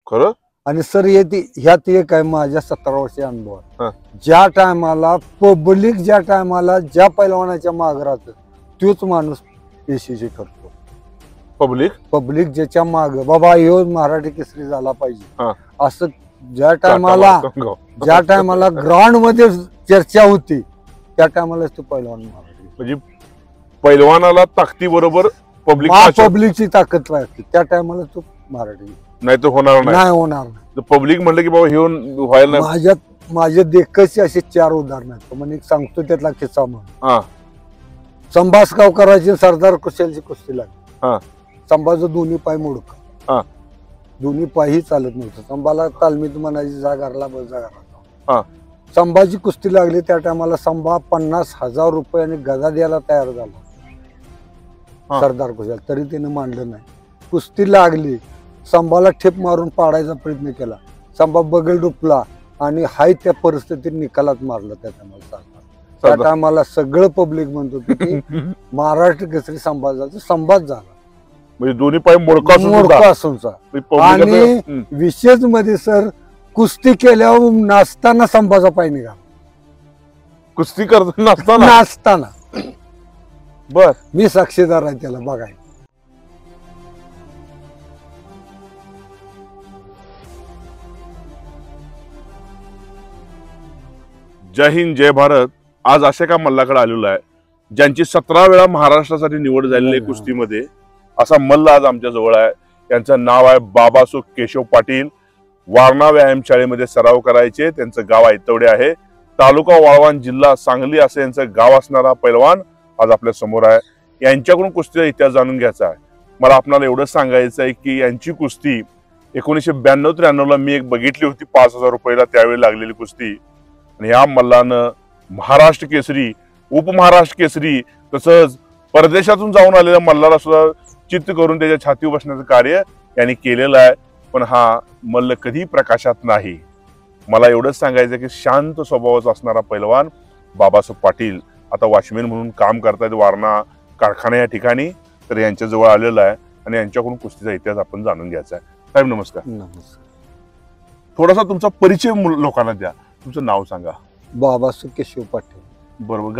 खरं? आणि सर ह्यात एक आहे माझ्या 17 वर्षाचा अनुभव हा. ज्या टायमाला पब्लिक ज्या टायमाला ज्या पैलवानाच्या मागे राहतं तोच माणूस यशस्वी ठरतो. पब्लिक ज्याच्या माग बाबा ह्यो मराठी केसरी झाला पाहिजे असं ज्या टायमाला ग्राउंड मध्ये चर्चा होती त्या टायमालाच तो पैलवान मराठी. म्हणजे पैलवानाला ताकदी बरोबर पब्लिकची ताकद राहते त्या टायमाला तो मराठी. नाही तर होणार नाही. पब्लिक म्हणलं की बाबा हे व्हायला नाही. माझे देखची असे 4 उदाहरण आहेत. म्हणजे सांगतो त्यातला किस्सा म्हणून. संभासगाव करायची सरदार कुशलची कुस्ती लागली. संभाचं दोन्ही पाय मोडका, दोन्ही पायही चालत नव्हतं. संभाला तालमीत म्हणायची जा घरला बस जा घरला. संभाची कुस्ती लागली त्या टायमाला संभा 50,000 रुपये आणि गदा द्यायला तयार झाला सरदार कुशल, तरी त्याने मांडलं नाही. कुस्ती लागली, संभाला ठेप मारून पाडायचा प्रयत्न केला. संभा बगल डुपला आणि हाय त्या परिस्थितीत निकालात मारलं त्या टायमाला. त्या टायमाला सगळं पब्लिक म्हणत होतं की महाराष्ट्र केसरी संभाच झाला. म्हणजे दोन्ही पाय मोडका असूनचा. आणि विशेष मध्ये सर कुस्ती केल्यावर नाचताना संभाचा पाय निघाला. कुस्ती करताना नाचताना. बर, मी साक्षीदार आहे त्याला बघाय. जय हिंद जय भारत. आज अशा का मल्लाकडे आलेलो आहे ज्यांची 17 वेळा महाराष्ट्रासाठी निवड झालेली आहे कुस्तीमध्ये. असा मल्ल आज आमच्या जवळ आहे. यांचं नाव आहे बाबासो केशव पाटील. वारणा व्यायाम शाळेमध्ये सराव करायचे. त्यांचं गाव ऐतवडे आहे. तालुका वाळवंट, जिल्हा सांगली असं यांचं गाव असणारा पैलवान आज आपल्या समोर आहे. यांच्याकडून कुस्तीचा इतिहास जाणून घ्यायचा आहे. मला आपल्याला एवढंच सांगायचं आहे की यांची कुस्ती 1992-93 ला मी एक बघितली होती 5,000 रुपयाला त्यावेळी लागलेली कुस्ती. आणि ह्या मल्लानं महाराष्ट्र केसरी, उपमहाराष्ट्र केसरी तसंच परदेशातून जाऊन आलेल्या मल्लाला सुद्धा चित्त करून त्याच्या छातीवर बसण्याचं कार्य यांनी केलेलं आहे. पण हा मल्ल कधी प्रकाशात नाही. मला एवढंच सांगायचं की शांत स्वभावाचा असणारा पैलवान बाबासाहेब पाटील आता वॉचमॅन म्हणून काम करतायत वारणा कारखाना या ठिकाणी. तर यांच्या जवळ आलेला आहे आणि यांच्याकडून कुस्तीचा इतिहास आपण जाणून घ्यायचा आहे. साहेब नमस्कार. थोडासा तुमचा परिचय लोकांना द्या. तुमचं नाव सांगा. बाबासाहेब केशव पाटील. बरोबर.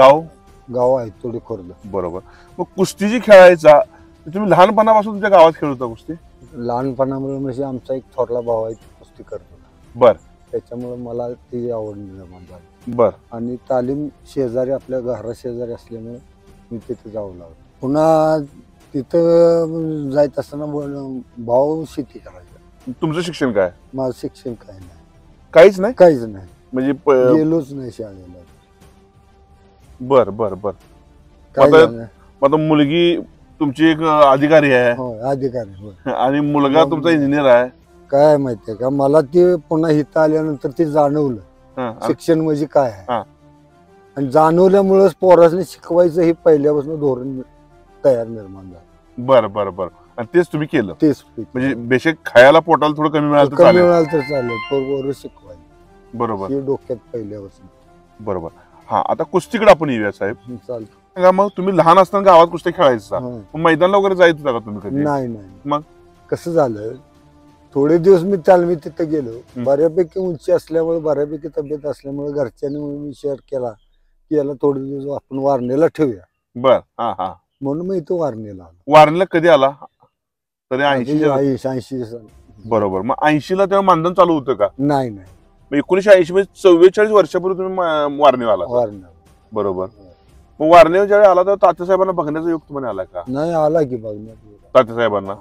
गाव आहे थोडी खुर्द. बरोबर. मग कुस्ती जी खेळायचा तुम्ही लहानपणापासून तुमच्या गावात खेळत होता कुस्ती? लहानपणामुळे म्हणजे आमचा एक थोरला भाऊ आहे कुस्ती करतो. बर. त्याच्यामुळे मला ती आवड निर्माण झाली. बर. आणि तालीम शेजारी आपल्या घरा शेजारी असल्यामुळे मी तिथे जाऊ लागलो. पुन्हा तिथं जायचं असताना भाऊ शेती करायचा. तुमचं शिक्षण काय? माझं शिक्षण काय नाही. काहीच नाही. म्हणजे गेलोच नाही शाळेला. बर बर बर. आता मुलगी तुमची एक अधिकारी आहे. अधिकारी. आणि मुलगा तुमचा इंजिनियर आहे. काय माहितीये का मला ते पुन्हा इथं आल्यानंतर ते जाणवलं शिक्षण म्हणजे काय आहे. आणि जाणवल्यामुळेच पोरासने शिकवायचं हे पहिल्यापासून धोरण तयार निर्माण झालं. बर बर बर. आणि तेच तुम्ही केलं? तेच. म्हणजे बेशक खायला पोटाला थोडं कमी मिळालं तर चालेल बरोबर शिकवायचं. बरोबर. डोक्यात पहिल्यापासून. बरोबर. हा, आता कुस्तीकडे आपण येऊया साहेब. चालतं. मग तुम्ही लहान असताना गावात कुस्ती खेळायचा, मैदानाला वगैरे जायचं होता का तुम्ही कधी? नाही. मग कसं झालं थोडे दिवस मी तिथे गेलो. बऱ्यापैकी उंची असल्यामुळे बऱ्यापैकी तब्येत असल्यामुळे घरच्यांनी मी शेअर केला की याला थोडे दिवस आपण वारणेला ठेवूया. बर. हा हा. म्हणून मी इथं वारणेला आलो. वारणेला कधी आला? तरी 80. बरोबर. मग 80 ला तेव्हा मानधन चालू होतं का? नाही. 1980 मध्ये 44 वर्षापूर्वी तुम्ही वारणेला आला. बरोबर. मग वारणेवर ज्यावेळी आला तर तात्यासाहेबांना बघण्याचा योग तुम्हाला आला का? नाही आला की बघण्यात. तात्यासाहेबांना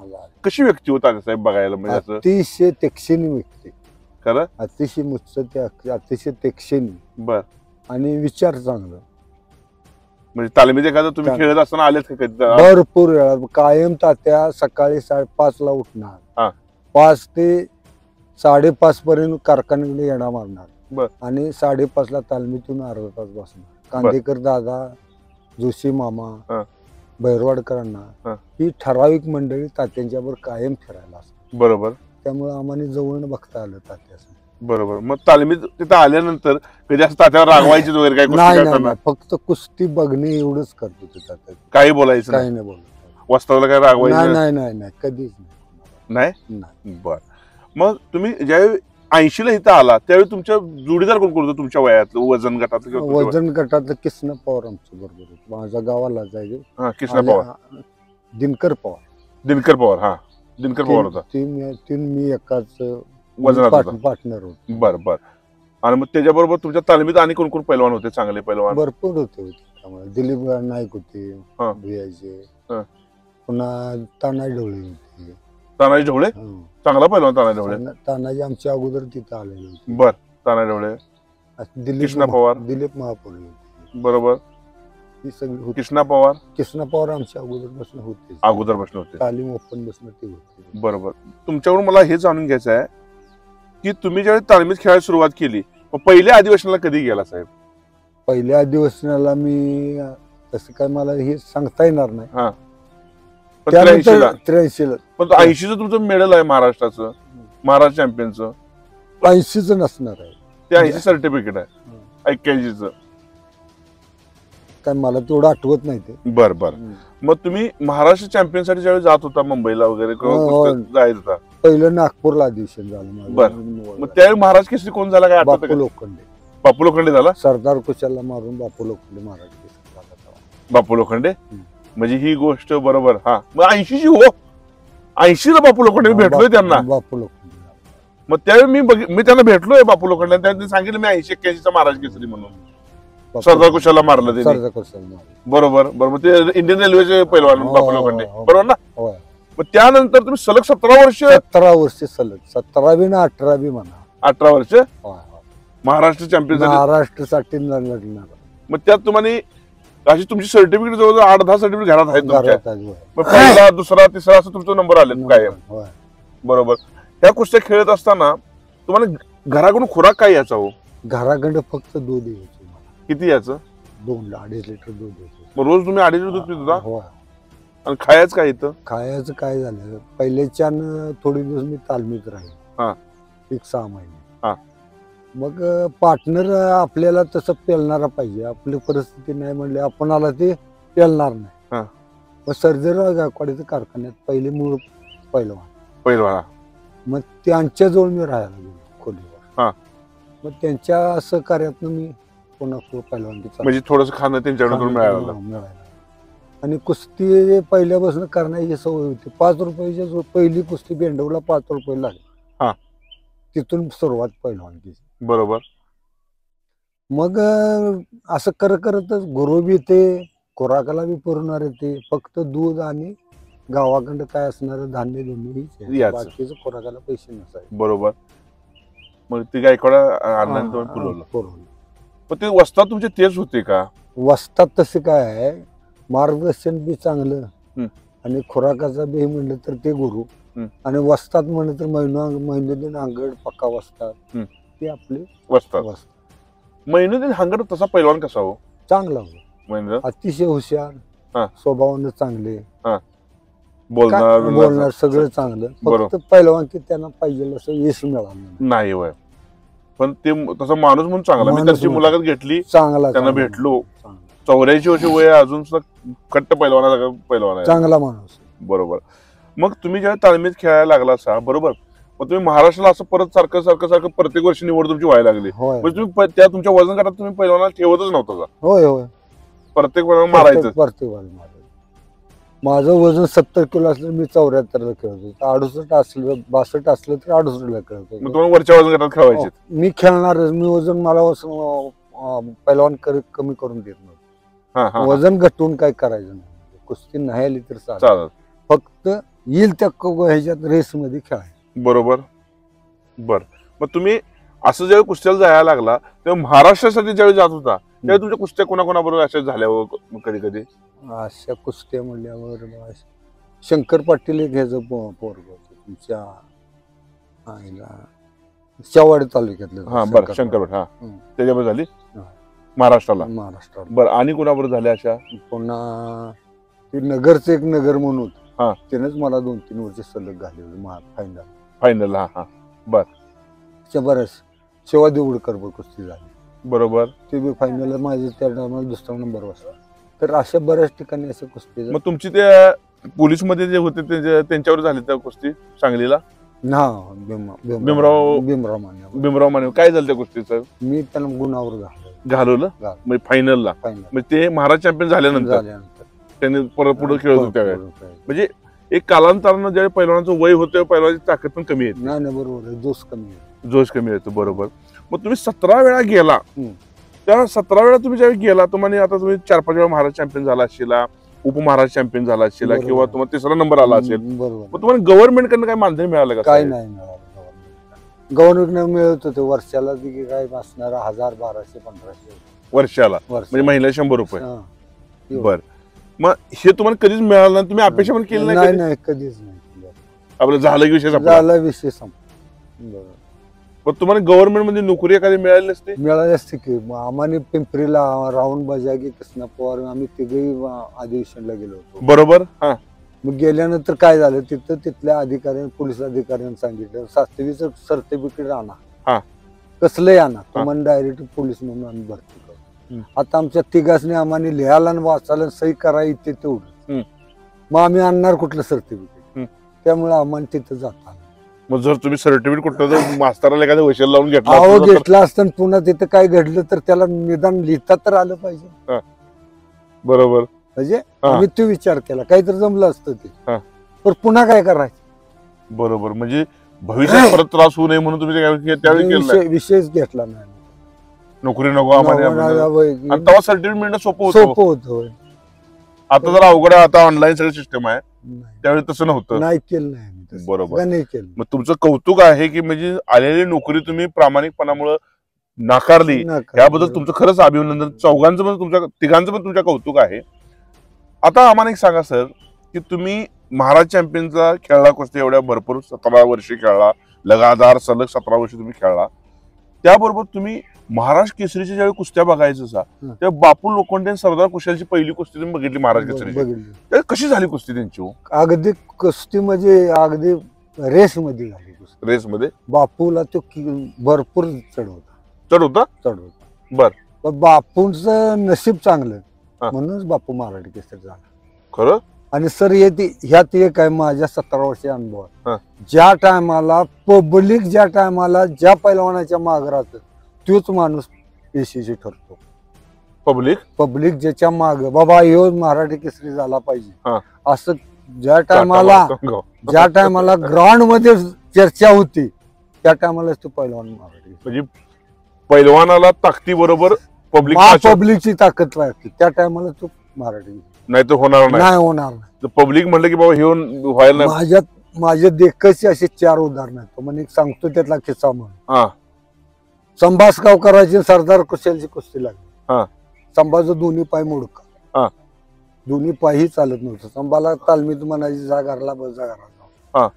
कशी व्यक्ती होती तात्यासाहेब बघायला? म्हणजे अतिशय तेक्षिणी व्यक्ती. खरं? अतिशय अतिशय तेक्षिणी. बर. आणि विचार चांगला. म्हणजे तालमीत एखादं तुम्ही खेळत असताना आलेत का कधी? भरपूर वेळा. कायम तात्या सकाळी 5:30 ला उठणार. 5 ते 5:30 पर्यंत कारखान्याकडे येणा मारणार. आणि 5:30 ला तालमीतून अर्धा तास बसणार. कांदेकर दादा, जोशी मामा, भैरवाडकरांना ही ठराविक मंडळी तात्यांच्या बरोबर कायम फिरायला असतात. बरोबर. त्यामुळे आम्हाला जवळ बघता आलं तात्याचं. बरोबर. मग तालमीत तिथं आल्यानंतर कधी असं तात्यावर रागवायचे वगैरे काय? नाही. फक्त कुस्ती बघणे एवढंच करतो ते तात्या. काही बोलायचं? काही नाही बोलत. वस्ताला काय रागवायचं? नाही कधीच नाही. बर. मग तुम्ही ज्यावेळी 80ला इथं आला त्यावेळी तुमच्या जोडीदार कोण कोण तुमच्या वयात वजन गटात? वजन गटात कृष्ण पवार आमच्या बरोबर होते. माझ्या गावाला जायचे. कृष्णा पवार, दिनकर पवार. दिनकर पवार, हा दिनकर पवार होता. तीन मी एकाच वजनात पार्टनर होतो. बर बर. आणि मग त्याच्याबरोबर तुमच्या तालमीत आणि कोण कोण पैलवान होते, चांगले पैलवान? भरपूर होते. दिलीप नाईक होते भियाचे. पुन्हा तानाजी ढवळे होते. तानाजी ढवळे चांगला पैलवान. तानाजी ढवळे, तानाजी आमच्या अगोदर तिथं आलेले होते. बर. तानाजी ढवळे, कृष्णा पवार, दिलीप महापुरे होते. बरोबर. ही सगळी कृष्णा पवार आमच्या अगोदर बसणं होते. अगोदर बसणं होते. तालीम ओपन बसणं ते होते. बरोबर. तुमच्याकडून मला हे जाणून घ्यायचं आहे की तुम्ही ज्यावेळी तालमीत खेळायला सुरुवात केली, पहिल्या अधिवेशनाला कधी गेला साहेब? पहिल्या अधिवेशनाला मी तसं काय मला हे सांगता येणार नाही. 83ला. पण 80चं तुमचं मेडल आहे महाराष्ट्राचं, महाराष्ट्र चॅम्पियनचं. 80च नसणार आहे ते. 80 सर्टिफिकेट आहे. 81चं काय मला तेवढं आठवत नाही ते. बर बर. मग तुम्ही महाराष्ट्र चॅम्पियन साठी ज्यावेळी जात होता मुंबईला वगैरे जायचं होता, पहिलं नागपूरला अधिवेशन झालं. बर. मग त्यावेळी महाराज केसरी कोण झाला काय आठवतं? बापू लोखंडे. बापू लोखंडे झाला. सरदार कुशाला मारून बापू लोखंडे महाराज केसरी झाला. बापू लोखंडे म्हणजे ही गोष्ट बरोबर. हा मग 80ची हो, 80ला बापू लोखंडे भेटलोय त्यांना. बापू लोखंडे. मग त्यावेळी मी त्यांना भेटलोय बापू लोखंडे. त्यांनी सांगितलं मी 80-81चा महाराज केसरी म्हणून. सरदार कुशाला मारलं ते. सरदार कुशाला बरोबर बरोबर. ते इंडियन रेल्वेचे पैलवान बापू लोखंडे, बरोबर ना? मग त्यानंतर तुम्ही सलग 17 वर्ष सलग 17वी ना 18वी म्हणा 18 वर्ष महाराष्ट्र चॅम्पियन महाराष्ट्रासाठी लढणार. मग त्यात तुम्हाला अशी तुमची सर्टिफिकेट जवळजवळ 8-10 सर्टिफिकेट घरात आहेत. मग पहिला, दुसरा, तिसरा असं तुमचा नंबर आले काय? बरोबर. ह्या कुस्त्या खेळत असताना तुम्हाला घराकडून खुराक काय याचा हो? घराकडे फक्त दूध यायचं. किती याचं? 2-2.5 लिटर दूध यायचं. मग रोज तुम्ही 2.5 लिटर दूध पित होता? आणि खायचं काय इथं? खायचं काय झालं, पहिल्याच्या थोडी दिवस मी तालमीत राहील. 6 महिने. मग पार्टनर आपल्याला तसं पेलणारा पाहिजे. आपली परिस्थिती नाही म्हणले आपणाला ते पेलणार नाही. मग सर्जेराव गायकवाडीच्या कारखान्यात पहिले मूळ पैलवान. मग त्यांच्या जवळ मी राहायला गेलो खोलीवर. मग त्यांच्या सहकार्यातनं मी पुन्हा पैलवानगी म्हणजे थोडस खाणं त्यांच्याकडून मिळालं. आणि कुस्ती पहिल्यापासून करण्याची सवय होती. 5 रुपयाची पहिली कुस्ती बेंडवला 5 रुपये लागले. तिथून सुरुवात पैलवानकीची. बरोबर. मग असं करतच गुरु बी ते खुराकाला बी पुरणार ते. फक्त दूध आणि गावाकडं काय असणार धान्य दोन्ही, बाकीचं खुराकाला पैसे नसायचे. बरोबर. मग ते गायकवाड पुरवलं. पण ते वस्तात तुमचे तेच होते का? वस्तात तसे काय आहे, मार्गदर्शन बी चांगलं आणि खुराकाचा बी म्हणलं तर ते गुरु. आणि वस्तात म्हणलं तर महिनुद्दीन हांगड पक्का वस्तात ते आपले वस्तात. महिनुद्दीन हांगड तसा पैलवान कसा हो? चांगला हो, अतिशय हुशार, स्वभावानं चांगले, बोलणार सगळं चांगलं. फक्त पैलवान की त्यांना पाहिजे असं यश मिळालं नाही. वय पण ते तसा माणूस म्हणून चांगला. मी त्याची मुलाखत घेतली, चांगला त्यांना भेटलो. 84 वर्ष वय अजून सुद्धा खट्ट पैलवान आहे, चांगला माणूस. बरोबर. मग तुम्ही जेव्हा तालमीत खेळायला लागला असा, बरोबर, मग तुम्ही महाराष्ट्राला असं परत सारखं प्रत्येक वर्षी निवड तुमची व्हायला लागली. म्हणजे तुम्ही त्या तुमच्या वजन गटात तुम्ही पैलवानाला ठेवतच नव्हता का? होय होय, प्रत्येक मारायचं. माझं वजन 70 किलो असलं मी 74ला खेळत होतो. 68 असलं 62 असलं तर 68ला खेळत होतो. मग तुम्हाला वरच्या वजन गटात खेळायचे? मी खेळणारच. मी वजन मला पैलवान कमी करून देत नव्हतं. वजन घटवून काय करायचं नाही. कुस्ती नाही आली तर चालत, फक्त येईल त्या ह्याच्यात रेस मध्ये खेळायचं. बरोबर. बर. मग तुम्ही असं जेव्हा कुस्त्याला जायला लागला तेव्हा महाराष्ट्रासाठी ज्यावेळी जात होता तेव्हा तुमच्या कुस्त्या कोणाकोणाबरोबर अशा झाल्या हो? कधी कधी अशा कुस्त्या म्हणल्यावर शंकर पाटील एक ह्याचं पोरग होतं तुमच्या शेवाडी तालुक्यातलं. शंकर पाटील. त्याच्याबरोबर झाली महाराष्ट्राला. बरं. आणि कोणाबरोबर झाल्या अशा? पुन्हा नगरचं एक नगर म्हणून होतं, त्यानेच मला 2-3 वर्ष सलग घालवली फायनल. बर. बऱ्याच शेवा देवडकर कुस्ती झाली. बरोबर. ते बी फायनल माझे त्या टायमाला 2रा नंबर वाजता. तर अशा बऱ्याच ठिकाणी असं कुस्ती. मग तुमची त्या पोलीस मध्ये जे होते त्यांच्यावर झाली त्या कुस्ती सांगलीला? भीमराव माने काय झालं त्या गोष्टीचं? मी त्याला गुणावर घालवलं म्हणजे फायनलला, म्हणजे ते महाराज चॅम्पियन झाल्यानंतर त्यांनी परत पुढे खेळत होते त्यावेळेस. म्हणजे एक कालांतरानं ज्यावेळी पैलवानाचं वय होतं पैलवानाची ताकद पण कमी येते. नाही बरोबर, जोश कमी येतो. बरोबर. मग तुम्ही 17 वेळा गेला, त्या 17 वेळा तुम्ही ज्यावेळी गेला तुम्हाला आता तुम्ही 4-5 वेळा महाराज चॅम्पियन झाला असेल, उपमहाराज चॅम्पियन झाला असेल किंवा तुम्हाला 3रा नंबर आला असेल, मग तुम्हाला गव्हर्नमेंट कडनं काय मानधन मिळालं का? काय नाही मिळालं. गव्हर्नमेंट मिळत होते वर्षाला काय असणार 1000, 1200, 1500 वर्षाला, म्हणजे महिन्याला 100 रुपये. बर. मग हे तुम्हाला कधीच मिळालं नाही? तुम्ही अपेक्षा पण केली नाही? नाही, कधीच नाही. आपलं झालं की विषय संपला. पण तुम्हाला गव्हर्नमेंट मध्ये नोकरी एखादी मिळाली नसते? मिळाली असते की. आम्हाला पिंपरीला राहुल बजागी, कृष्णा पवार आम्ही तिघेही अधिवेशनला गेलो होतो. बरोबर. मग गेल्यानंतर काय झालं, तिथल्या अधिकाऱ्यांनी, पोलीस अधिकाऱ्यांनी सांगितलं 7वीचं सर्टिफिकेट आणा. कसलंही आणा, तुम्हाला डायरेक्ट पोलीस म्हणून आम्ही भरती करू. आता आमच्या तिघांनी आम्हाला लिहायला आणि वाचायला सही करायला तेवढं, मग आम्ही आणणार कुठलं सर्टिफिकेट? त्यामुळे आम्हाला तिथं जाता. मग जर तुम्ही सर्टिफिकेट कुठलं मास्तराला एखाद्या वशील लावून घेतला असतं, पुन्हा तिथं काय घडलं तर त्याला निदान लिहिता तर आलं पाहिजे. बरोबर. म्हणजे आम्ही तो विचार केला, काहीतरी जमलं असतं ते, पण पुन्हा काय करायचं? बरोबर. म्हणजे भविष्यात परत त्रास होऊ नये म्हणून तुम्ही त्यावेळी विषयच घेतला नाही. नोकरी नको आम्हाला, तेव्हा सर्टिफिकेट मिळणं सोपं होतं. आता जर अवघड आहे, आता ऑनलाईन सगळं सिस्टम आहे, त्यावेळी तसं नव्हतं. नाही केलं नाही. बरोबर. मग तुमचं कौतुक आहे की म्हणजे आलेली नोकरी तुम्ही प्रामाणिकपणामुळे नाकारली, याबद्दल तुमचं खरंच अभिनंदन. चौघांचं पण तुमच्या, तिघांचं पण तुमच्या कौतुक आहे. आता आम्हाला एक सांगा सर, की तुम्ही महाराज चॅम्पियनचा खेळला कुस्ती, एवढ्या भरपूर 17 वर्षे खेळला, लगातार सलग 17 वर्ष तुम्ही खेळला. त्याबरोबर तुम्ही महाराज केसरीच्या ज्यावेळी कुस्त्या बघायचं तेव्हा बापू लोखंडे, सरदार कुशलची पहिली कुस्ती तुम्ही बघितली महाराज केसरीची, कशी झाली कुस्ती त्यांची? अगदी कुस्ती म्हणजे अगदी रेस मध्ये झाली. रेस मध्ये बापूला तो भरपूर चढ होता. बर. पण बापूंचं नशीब चांगलं म्हणूनच बापू महाराज केसरी झाला. खरं. आणि सर ह्यात एक आहे माझ्या 17 वर्षी अनुभव, ज्या टायमाला पब्लिक, ज्या टायमाला ज्या पैलवानाच्या मागे राहतं तोच माणूस यशस्वी ठरतो. पब्लिक ज्याच्या माग बाबा ह्यो मराठी केसरी झाला पाहिजे असं ज्या टायमाला ग्राउंड मध्ये चर्चा होती, त्या टायमाला तो पैलवान मराठी, म्हणजे पैलवानाला ताकदी बरोबर पब्लिकची ताकद लागते, त्या टायमाला तो मराठी. नाही तर होणार नाही. पब्लिक म्हणलं की बाबा हे व्हायला नाही. माझ्या देखची असे 4 उदाहरण आहेत. म्हणजे सांगतो त्यातला किस्सा म्हणून. संभासगावकरांची सरदार कुशलची कुस्ती लागली. संभाचं दोन्ही पाय मोडका, दोन्ही पायही चालत नव्हतं. संभाला तालमीत म्हणायची जा घरला बस, जा घरला.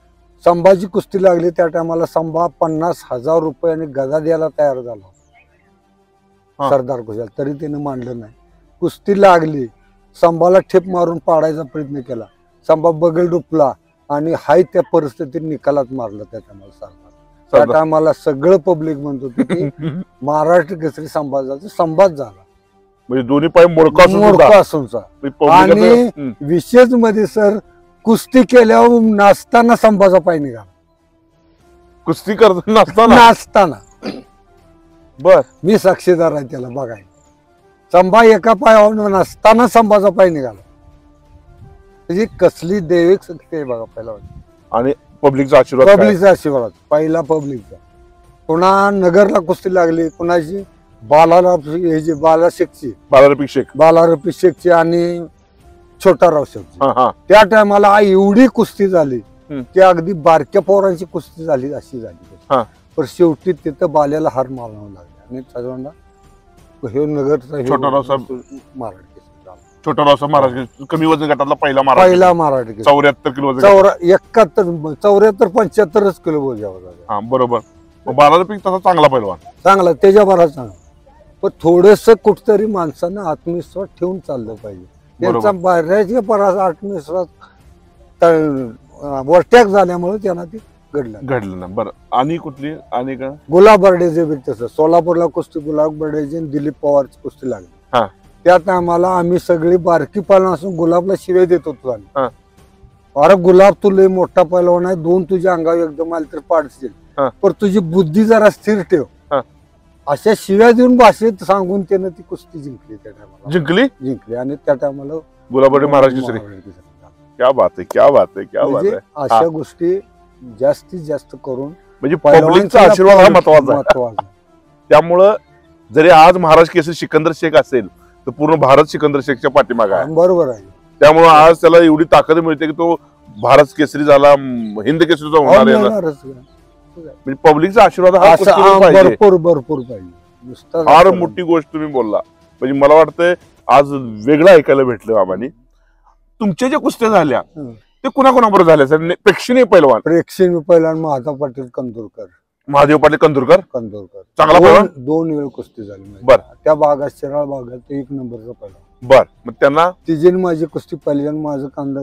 संभाची कुस्ती लागली त्या टायमाला संभा 50,000 रुपयाने गदा द्यायला तयार झाला सरदार कुशल, तरी त्याने मांडलं नाही. कुस्ती लागली, संभाला ठेप मारून पाडायचा प्रयत्न केला. संभा बगल डुपला आणि हाय त्या परिस्थितीत निकालात मारलं त्या टायमाला सरदार. त्या टायमाला सगळं पब्लिक म्हणत होतं की महाराष्ट्र केसरी संभाच झाला, म्हणजे दोन्ही पाय मोडका असूनचा. आणि विशेष मध्ये सर कुस्ती केल्यावर नाचताना संभाचा पाय निघाला. कुस्ती करताना नाचताना. बर. मी साक्षीदार आहे त्याला बघाय. संभा एका पायावर नसताना संभाचा पाय निघाला. म्हणजे कसली दैविक शक्ती आहे बघा पहिला. आणि पब्लिकचा आशीर्वाद पहिला पब्लिकचा. पुन्हा नगरला कुस्ती लागली कुणाची, बालारफी शेखची आणि छोटाराव शेखची. त्या टायमाला एवढी कुस्ती झाली की अगदी बारक्या पोरांची कुस्ती झाली अशी झाली. पण शेवटी तिथं बाल्याला हार मारावं लागला आणि सर्वांना हे नगरचा छोटाराव महाराज कमी वजन गटातला पहिला मराठी 74 किलो 75 किलो बोजा. बरोबर. बालारफी तसा चांगला पैलवान, चांगला त्याच्या बराच चांगला. पण थोडस कुठतरी माणसानं आत्मविश्वास ठेवून चाललं पाहिजे. त्यांचा बऱ्याच परास आत्मविश्वास वरटॅक झाल्यामुळे त्यांना ते घडलं ना. बरं. आणि कुठली? आणि का गुलाब बर्डेचे बी तसं सोलापूरला कुस्ती गुलाब बर्डेची दिलीप पवारची कुस्ती लागली. त्या टायमाला आम्ही सगळी बारकी पालन असून गुलाबला शिवे देत होतो. अरे गुलाब तू लय मोठा पैलवान आहे, 2 तुझ्या अंगावर एकदम आले तर पाडशील, हा. पण तुझी बुद्धी जरा स्थिर ठेव. हा. अशा शिव्या देऊन भाषेत सांगून त्यानं ती कुस्ती जिंकली. त्या टायमाला जिंकली आणि त्या टायमाला गुलाबर्डे महाराज केसरी. क्या बात आहे, क्या बात आहे, क्या बात आहे. अशा गोष्टी जास्तीत जास्त करून म्हणजे पब्लिकचा आशीर्वाद हा महत्वाचा आहे. त्यामुळं जरी आज महाराज केसरी सिकंदर शेख असेल तर पूर्ण भारत सिकंदर शेखच्या पाठीमागे आहे. बरोबर आहे. त्यामुळे आज त्याला एवढी ताकद मिळते की तो भारत केसरी झाला, हिंद केसरीचा होणार आहे. म्हणजे पब्लिकचा आशीर्वाद हा भरपूर भरपूर पाहिजे. फार मोठी गोष्ट तुम्ही बोलला. म्हणजे मला वाटतंय आज वेगळं ऐकायला भेटलं बाबांनी. तुमच्या ज्या कुस्त्या झाल्या ते कुणाकुणाबरोबर झाल्या सर? प्रेक्षणीय पहिलवान महादेव पाटील कंदुरकर. महादेव पाटील कंदुरकर चांगला पहिलवान. 2 वेळ कुस्ती झाली. बरं. त्या भागात शिराळ भागात 1 नंबरचा पहिलवान. बर. मग त्यांना तिची माझी कुस्ती पहिली. माझं कांदा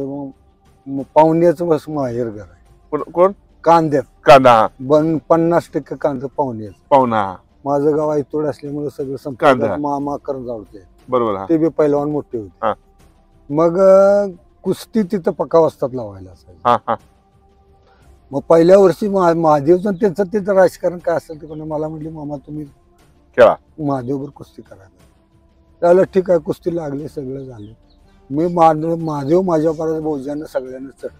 पाहुण्याचं बस माहेर घर आहे. कोण? कांद्यात. कांदा 50% कांदा पाहुणा. माझं गाव ऐतोड असल्यामुळे सगळं संपर्क मामा करंजावते. बरोबर. ते बी पहिलवान मोठे होते. मग कुस्ती तिथं पक्का वस्तात लावायला असायचं. मग पहिल्या वर्षी महादेवचं त्यांचं तिथं राजकारण काय असेल ते पण मला म्हटले मामा तुम्ही महादेववर कुस्ती करायला. त्याला ठीक आहे, कुस्ती लागली, सगळं झालं. मी महादेव माझ्या परत भोजानं सगळ्यांना चढ.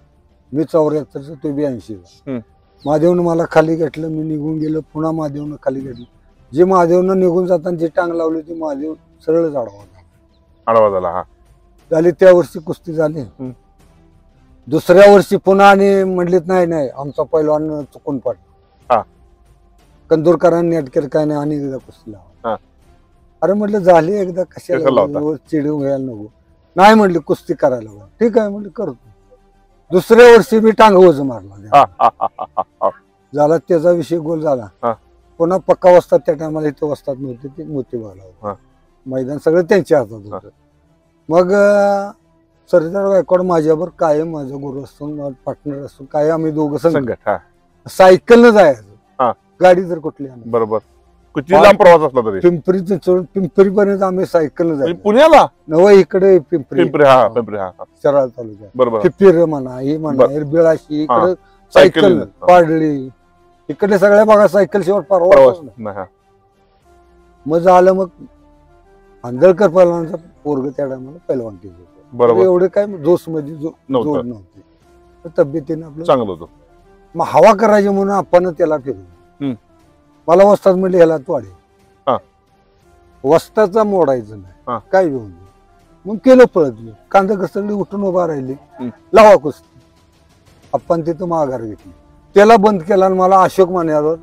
मी 74 तो 82. महादेवनं मला खाली घेतलं, मी निघून गेलो. पुन्हा महादेवनं खाली घेतलं. जे महादेवनं निघून जाताना जी टांग लावली ती महादेव सरळच आडवा झाला. झाली त्या वर्षी कुस्ती झाली. दुसऱ्या वर्षी पुन्हा आणि म्हणलीत नाही आमचा पहिलवान चुकून पडला. कंदुरकरांनी नेट केलं काय नाही आणि एकदा कुस्ती लावा. अरे म्हटलं झाली एकदा, कशाला चिडू व्हायला नको. नाही म्हटली कुस्ती करायला. ठीक आहे म्हटलं करतो. दुसऱ्या वर्षी मी टांग वज मारला झाला. त्याचा विषय गोल झाला. पुन्हा पक्का वस्तात त्या टायमाला इथे वस्तात नव्हते, ते मोतीबागला मैदान सगळं त्यांच्या हातात होतं. मग सरदार गायकवाड माझ्यावर कायम माझा गुरु असतो, पार्टनर असतो. काय आम्ही दोघं संगत सायकलनं जायचं. गाडी जर कुठली बरोबर लांब प्रवास असला तरी पिंपरीपर्यंत आम्ही सायकलनं जायचं. पुण्याला नव इकडे पिंपरी शहरात तालुक्यात बरोबर. पिर म्हणा, ही म्हणा, बिळाशी इकडे सायकल, पाडळी इकडे सगळ्या भागात सायकल शेवट परवा. मग झालं. मग आंधळकर पहिलवानचा पोरग त्या टायमाला पहिलवान केलं. बरोबर. एवढे काय जोश मध्ये जोड नव्हते, तब्येतीने आपलं चांगलं होतं. मग हवा करायची म्हणून आपण त्याला फिरलो. मला वस्ताद म्हणले ह्याला तू वाढे, वस्ताचा मोडायचं नाही काय घेऊन. मग केलं पळत. कांदा घसरली, उठून उभा राहिली, लावा कुस्ती. आपण तिथं माघार घेतली. त्याला बंद केला आणि मला अशोक मान्यावर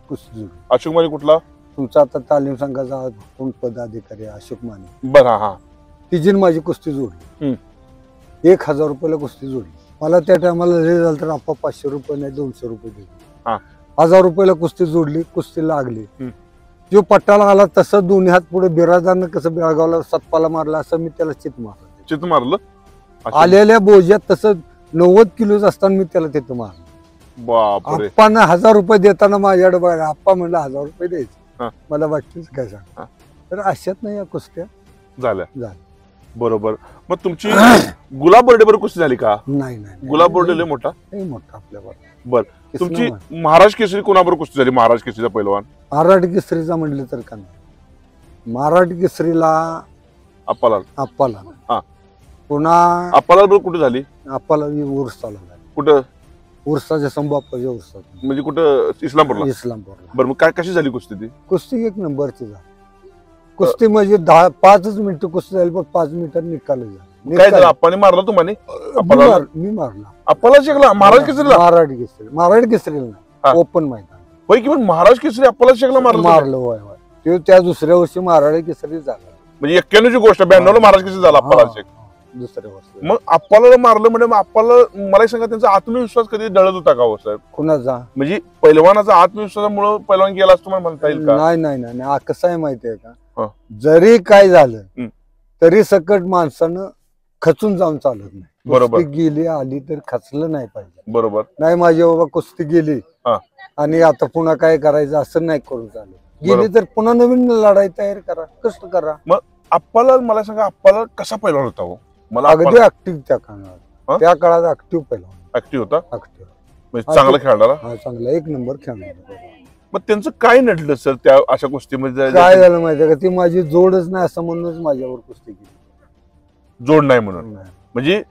कुस्ती. अशोक माने कुठला? तुमचा आता तालीम संघाचा पदाधिकारी अशोक माने. बरं. तिची माझी कुस्ती जोडली. 1000 रुपयाला कुस्ती जोडली. मला त्या टायमाला हे झालं तर आपण 500 रुपये नाही 200 रुपये दिले. 1000 रुपयाला कुस्ती जोडली. कुस्ती लागली. जो पट्टाला आला तसं दोन्ही हात पुढे बिराजानं कसं बेळगावला सतपाला मारला असं मी त्याला चित मारलं. आलेल्या बोज्यात तसं 90 किलोच असताना मी त्याला तिथं मारलं. आप्पांना 1000 रुपये देताना माझ्याकडे बघा. आप्पा म्हणलं 1000 रुपये द्यायचे. मला वाटतच काय सांग. तर अशात नाही या कुस्त्या झाल्या. बरोबर. मग तुमची गुलाब बर्डे बरोबर कुस्ती झाली का? नाही. गुलाब बर्डे मोठा आपल्यावर. बर. तुमची महाराज केसरी कोणाबरोबर कुस्ती झाली? महाराज केसरीचा पहिलवान महाराज केसरीचा म्हटलं तर का नाही. महाराज केसरीला अप्पाला पुन्हा अप्पाला बरोबर कुठे झाली? अप्पाला उर्स चालू झाली. कुठं? उर्साच्या संभापाच्या उर्सात. म्हणजे कुठं? इस्लामपूरला. बरं. मग काय कशी झाली कुस्ती? ती कुस्ती 1 नंबरची झाली. कुस्ती म्हणजे 5 मिनिटं कुस्ती झाली, पण 5 मिनिटात निकाल झाला. काय झालं? अप्पाने मारला तुम्हाला? मी मारला. अप्पाला शिकला महाराज केसरीला? महाराज केसरीला ओपन मैदान होय की. पण महाराज केसरी अप्पाला शिकला मारलं. होय. त्या दुसऱ्या वर्षी महाराज केसरी झाला. म्हणजे 91 ची गोष्ट. 92 ला महाराज केसरी झाला अप्पाला शेख. दुसऱ्या वर्षी मग अप्पाला मारलं म्हणजे अप्पाला मला सांगा त्यांचा आत्मविश्वास कधी डळत होता का हो साहेब? कुणाचा? म्हणजे पैलवानाचा आत्मविश्वासामुळे पैलवान गेला असतो म्हणता येईल का? नाही. कसं आहे माहितीये का, जरी काय झालं तरी सकट माणसानं खचून जाऊन चालत नाही. बरोबर. गेली आली तर खचलं नाही पाहिजे. बरोबर. नाही माझी बाबा कुस्ती गेली आणि आता पुन्हा काय करायचं असं नाही करून चालत. गेली तर पुन्हा नवीन लढाई तयार करा, कष्ट करा. मग अप्पाला मला सांगा, अप्पाला कसा पैलवान होता हो? मला अगदी ऍक्टिव्ह त्या काळात. त्या काळात ऍक्टिव्ह पहिला ऍक्टिव्ह होता, ऍक्टिव्ह म्हणजे चांगला खेळणारा. हा चांगला 1 नंबर खेळणार. मग त्यांचं काय नडलं सर त्या अशा कुस्तीमध्ये? काय झालं माहितीये का, ती माझी जोडच नाही असं म्हणूनच माझ्यावर कुस्ती केली. जोड नाही म्हणून म्हणजे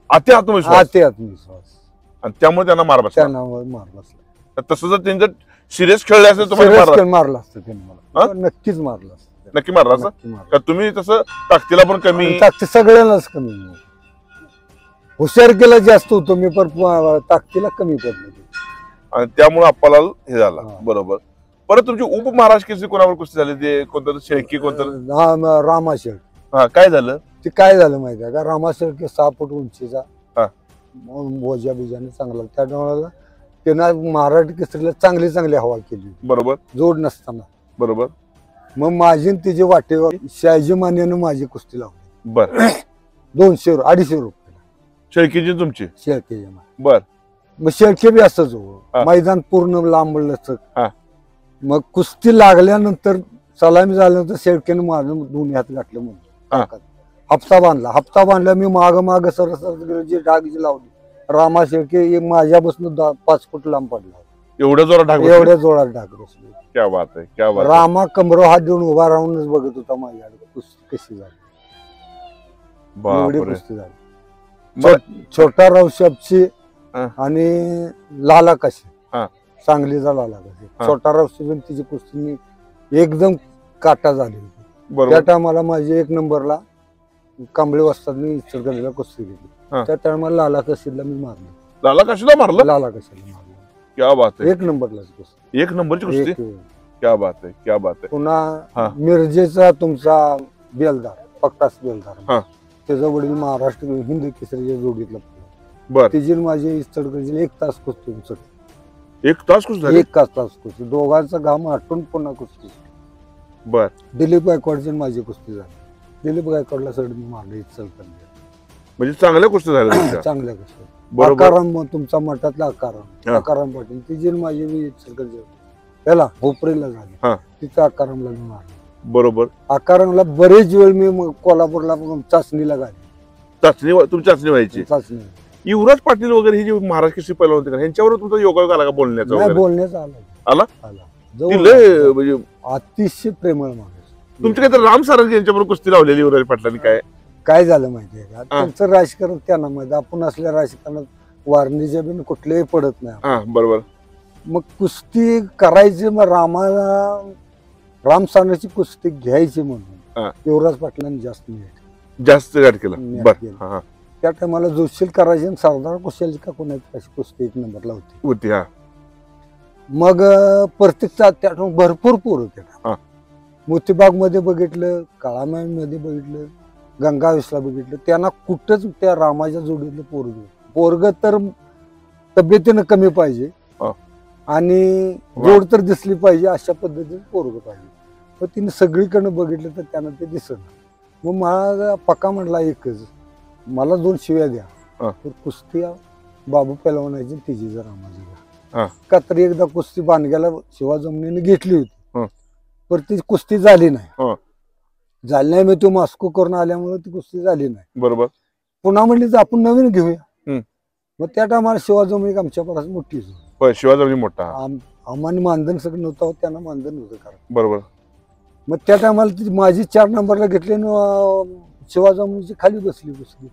अति आत्मविश्वास आणि त्यामुळे त्यांना मार बसला. तसं जर त्यांचं सिरियस खेळले असेल तर मारला असतं त्यांनी मला, नक्कीच मारलं असतं. नक्की मारला असं का? तुम्ही तसं ताकदीला पण कमी, ताकद सगळ्यांनाच कमी, हुशारकीला जास्त होतो मी पण ताकदीला कमी पडलो आणि त्यामुळे आपल्याला हे झालं. बरोबर. परत तुमची उप महाराष्ट्र केसरी कोणावर कुस्ती झाली? ते कोणतं शेळकी, कोणतं रामा शेळके. हा, काय झालं ते? काय झालं माहिती आहे का, रामा शेळके 6 फूट उंचीचा, बोजा बिजाने चांगला, त्यामुळे त्यानं महाराष्ट्र केसरीला चांगली हवा केली. बरोबर. जोड नसताना. बरोबर. मग माझी तिचे वाटेवर शहाजी मान्यानं माझी कुस्ती लावली. बर. 200-250 रुपये शेळकीची तुमची? शेळके. बर. मग शेळके बी असंच हो, मैदान पूर्ण लांबलं. मग कुस्ती लागल्यानंतर सलामी झाल्यानंतर शेळकेनं माझं 2 हात गाठलं म्हणून हप्ता बांधला. मी माग सरसर जी डाग जी लावली, रामा शेळके माझ्यापासून 5 फूट लांब पडला. एवढ्या जोरात डाग बसली. क्या बात आहे, क्या बात. रामा कमरो हात देऊन उभा राहूनच बघत होता माझ्याकडे कुस्ती कशी झाली. एवढी कुस्ती झाली. छोटा रावसाहेबची आणि लाला कशी, सांगलीचा लाला कशी, छोटा रावसाहेब तिची कुस्ती एकदम काटा झाली. त्या टायमाला माझी 1 नंबरला कांबळे वाजतानी इचलकरंजीला कुस्ती केली. त्या टायमाला लाला कशीला मी मारलं. लाला कशीला मारलं? लाला कशीला मारलं. क्या बात आहे. 1 नंबरलाच कुस्ती. 1 नंबरची कुस्ती. क्या बात आहे, क्या बात आहे. पुन्हा मिरजेचा तुमचा बेलदार, पक्कास बेलदार, त्याचा वडील महाराष्ट्र हिंद केसरीच्या जोडीतला. तिची माझी इचलकरंजीला 1 तास कुस्ती उचलली. 1 तास कुस्ती? 1 तास कुस्ती. दोघांचा घाम आटून पुन्हा कुस्ती. बर. दिलीप गायकवाडची माझी कुस्ती झाली. दिलीप गायकवाडला सड मी मारलं इचलकरंजी. म्हणजे चांगल्या कुस्ती झाल्या? चांगल्या कुस्ती. आकाराम तुमचा मठातला आकाराम पाटील, तिची माझी मी इचलकरंजी त्याला भोपरीला झाली. तिथं आकारामला मी मारलं. बरोबर. आकारामला बरेच वेळ मी कोल्हापूरला चाचणीला गाडी. तुमची चाचणी व्हायची? चाचणी. युवराज पाटील वगैरे ही जी महाराष्ट्र केसरी पहिला होते, ह्यांच्यावर तुमचा योगायोग आला का बोलण्याचा? बोलण्याचा आला. म्हणजे अतिशय प्रेमळ माणूस. तुमची काय राम सारंगी यांच्याबरोबर कुस्ती लावलेली युवराज पाटलांनी? काय झालं माहितीये का, त्यांचं राजकारण त्यांना माहिती. आपण असल्या राजकारणात वारणीच्या बिन कुठलेही पडत नाही. बरोबर. मग कुस्ती करायची, मग राम सारंगची कुस्ती घ्यायची म्हणून युवराज पाटलांनी जास्त गाठ केलं. त्या टायमाला जोशील करायची आणि सरदार कुशलची का कोणाची अशी कुस्ती 1 नंबरला होती. मग प्रत्येक त्या भरपूर पोर होते. मोतीबाग मध्ये बघितलं, काळामाई मध्ये बघितलं, गंगावेशला बघितलं. त्यांना कुठंच त्या रामाच्या जोडीतलं पोरग तर तब्येतीनं कमी पाहिजे आणि जोड तर दिसली पाहिजे, अशा पद्धतीने पोरग पाहिजे. पण तिने सगळीकडनं बघितलं तर त्यांना ते दिसत. मग मला पक्का म्हणला एकच, मला 2 शिव्या द्या, तर कुस्ती बाबू पेलवानाची तिची जर रामाची का. तर एकदा कुस्ती बांधग्याला शिवा जमनीने घेतली होती, पण ती कुस्ती झाली नाही. मी तो मास्को करून आल्यामुळे ती कुस्ती झाली नाही. बरोबर. पुन्हा म्हणली तर आपण नवीन घेऊया. मग त्या टायमाला शिवा जमनी आमच्या परस मोठी. शिवा जमनी मोठा. आम्हाला मानधन सगळं नव्हतं, त्यांना मानधन होतं कारण. बरोबर. मग त्या टायमाला माझी 4 नंबरला घेतली, शिवा जमनीची खाली बसली कुस्ती.